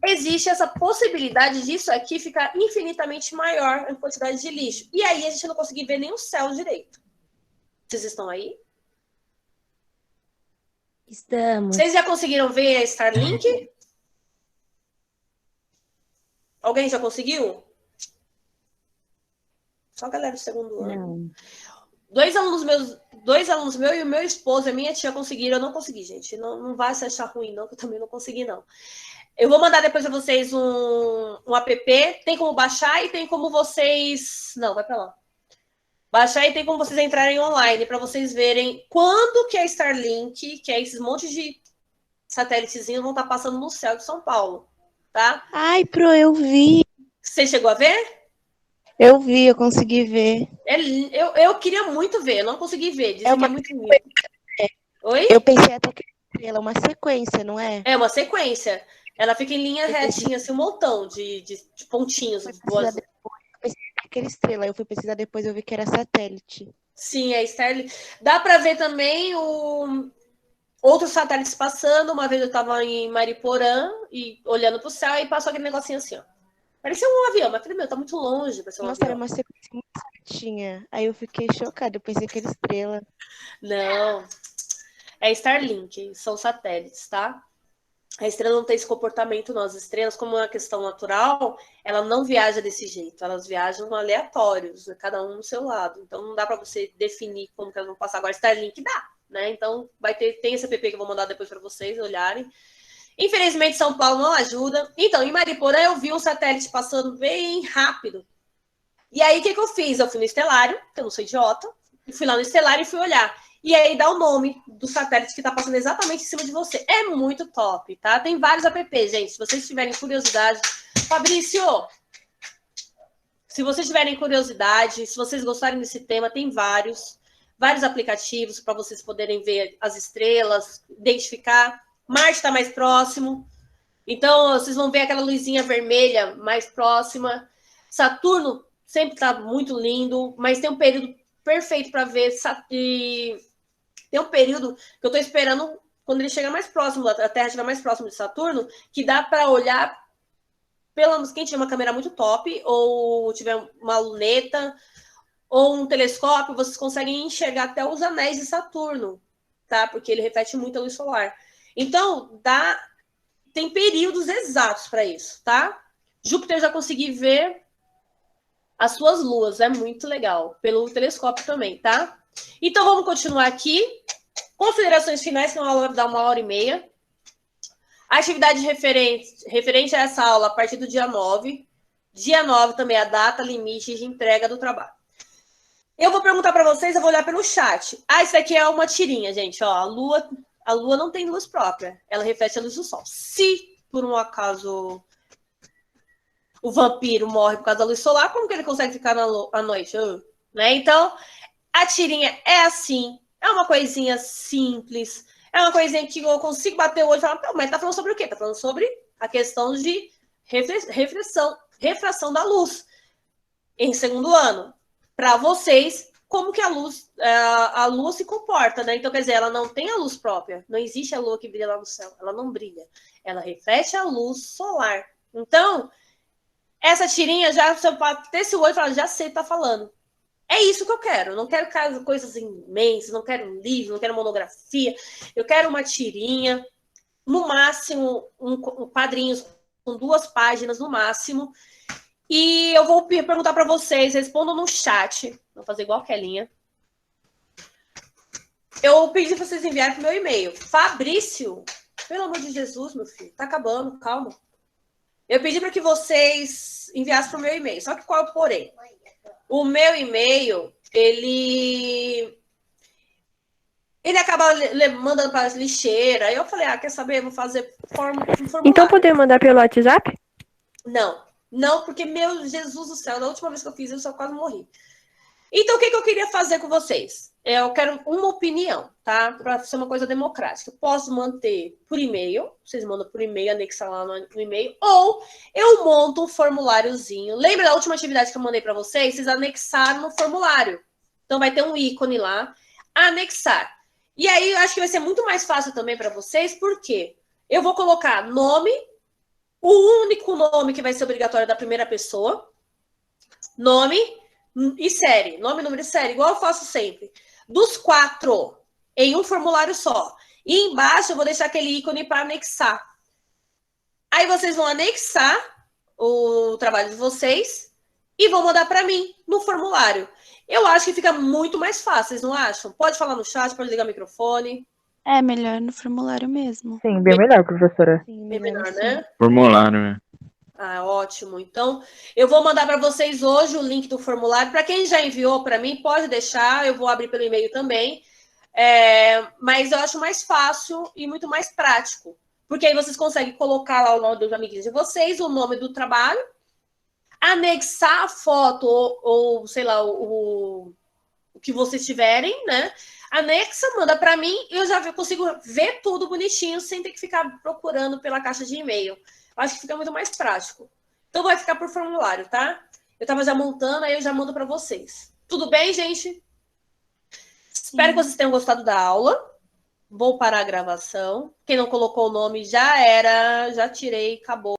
existe essa possibilidade disso aqui ficar infinitamente maior em quantidade de lixo. E aí a gente não conseguir ver nem o céu direito. Vocês estão aí? Estamos. Vocês já conseguiram ver a Starlink? Alguém já conseguiu? Só a galera do segundo ano. Não. Dois alunos meus e o meu esposo, a minha tia conseguiram. Eu não consegui, gente. Não vai se achar ruim, não, que eu também não consegui, não. Eu vou mandar depois para vocês um app. Tem como baixar e tem como vocês... Não, vai para lá. Baixar e tem como vocês entrarem online para vocês verem quando que a Starlink, que é esses montes de satélitezinhos, vão estar passando no céu de São Paulo, tá? Ai, Pro, eu vi. Você chegou a ver? Eu vi, eu consegui ver. Eu queria muito ver, eu não consegui ver. Dizem que é muito lindo. Oi? Eu pensei até que ela é uma sequência, não é? É uma sequência. Ela fica em linha retinha, assim, um montão de pontinhos. Aquela estrela, eu fui pesquisar depois, eu vi que era satélite. Sim, é Starlink. Dá para ver também outros satélites passando. Uma vez eu estava em Mariporã e olhando para o céu e passou aquele negocinho assim, ó. Parecia um avião, mas falei, tá muito longe para ser um Nossa, avião. era uma sequência muito certinha. Aí eu fiquei chocada, eu pensei que era estrela. Não, é Starlink, são satélites, tá? A estrela não tem esse comportamento, não. As estrelas, como é uma questão natural, ela não viaja desse jeito. Elas viajam aleatórios, cada um no seu lado. Então, não dá para você definir como que elas vão passar. Agora, Starlink dá, né? Então, tem esse app que eu vou mandar depois para vocês olharem. Infelizmente, São Paulo não ajuda. Então, em Mariporã, eu vi um satélite passando bem rápido. E aí, o que eu fiz? Eu fui no Estelário, que eu não sou idiota, e fui lá no Estelário e fui olhar. E aí dá o nome do satélite que está passando exatamente em cima de você. É muito top, tá? Tem vários apps, gente. Se vocês tiverem curiosidade... Fabrício, se vocês tiverem curiosidade, se vocês gostarem desse tema, tem vários aplicativos para vocês poderem ver as estrelas, identificar. Marte está mais próximo. Então, vocês vão ver aquela luzinha vermelha mais próxima. Saturno sempre está muito lindo, mas tem um período perfeito para ver... Tem um período que eu estou esperando quando ele chegar mais próximo, a Terra estiver mais próximo de Saturno, que dá para olhar, pelo menos quem tiver uma câmera muito top, ou tiver uma luneta, ou um telescópio, vocês conseguem enxergar até os anéis de Saturno, tá? Porque ele reflete muito a luz solar. Então, tem períodos exatos para isso, tá? Júpiter eu já consegui ver as suas luas, é muito legal, pelo telescópio também, tá? Então, vamos continuar aqui. Considerações finais, que a aula vai dar 1h30. A atividade referente a essa aula a partir do dia 9. Dia 9 também é a data limite de entrega do trabalho. Eu vou perguntar para vocês, eu vou olhar pelo chat. Isso aqui é uma tirinha, gente. Ó, a Lua não tem luz própria. Ela reflete a luz do Sol. Se, por um acaso, o vampiro morre por causa da luz solar, como que ele consegue ficar à noite? Né? Então... A tirinha é assim, é uma coisinha simples, é uma coisinha que eu consigo bater o olho e falar, mas tá falando sobre o quê? Tá falando sobre a questão de refração da luz em segundo ano. Para vocês, como que a lua se comporta, né? Então, quer dizer, ela não tem a luz própria, não existe a lua que brilha lá no céu, ela não brilha, ela reflete a luz solar. Então, essa tirinha já, você pode ter esse olho e falar, já sei o que tá falando. É isso que eu quero. Eu não quero coisas imensas, não quero um livro, não quero monografia. Eu quero uma tirinha, no máximo, quadrinhos com 2 páginas, no máximo. E eu vou perguntar para vocês, respondam no chat. Vou fazer igual a Kelinha. Eu pedi para vocês enviarem para o meu e-mail. Fabrício, pelo amor de Jesus, meu filho, tá acabando, calma. Eu pedi para que vocês enviassem para o meu e-mail. Só que qual é o porém? O meu e-mail, ele acaba mandando para as lixeiras. Aí eu falei, quer saber? Vou fazer um formulário. Então poder mandar pelo WhatsApp? Não, porque, meu Jesus do céu, da última vez que eu fiz isso, eu quase morri. Então, o que eu queria fazer com vocês? Eu quero uma opinião, tá? Para ser uma coisa democrática. Eu posso manter por e-mail, vocês mandam por e-mail, anexar lá no e-mail, ou eu monto um formuláriozinho. Lembra da última atividade que eu mandei para vocês? Vocês anexaram no formulário. Então, vai ter um ícone lá, anexar. E aí, eu acho que vai ser muito mais fácil também para vocês, porque eu vou colocar nome, o único nome que vai ser obrigatório da primeira pessoa, nome e série, nome, número e série, igual eu faço sempre. Dos 4 em um formulário só. E embaixo eu vou deixar aquele ícone para anexar. Aí vocês vão anexar o trabalho de vocês e vão mandar para mim no formulário. Eu acho que fica muito mais fácil, vocês não acham? Pode falar no chat, pode ligar o microfone. É melhor no formulário mesmo. Sim, bem melhor, professora. Sim, Bem melhor, assim. né? Formulário, né? Ótimo. Então, eu vou mandar para vocês hoje o link do formulário. Para quem já enviou para mim, pode deixar. Eu vou abrir pelo e-mail também. Mas eu acho mais fácil e muito mais prático. Porque aí vocês conseguem colocar lá o nome dos amiguinhos de vocês, o nome do trabalho, anexar a foto ou sei lá, o que vocês tiverem, né? Anexa, manda para mim e eu já consigo ver tudo bonitinho sem ter que ficar procurando pela caixa de e-mail. Acho que fica muito mais prático. Então vai ficar por formulário, tá? Eu tava já montando, aí eu já mando para vocês. Tudo bem, gente? Espero que vocês tenham gostado da aula. Vou parar a gravação. Quem não colocou o nome já era, já tirei, acabou.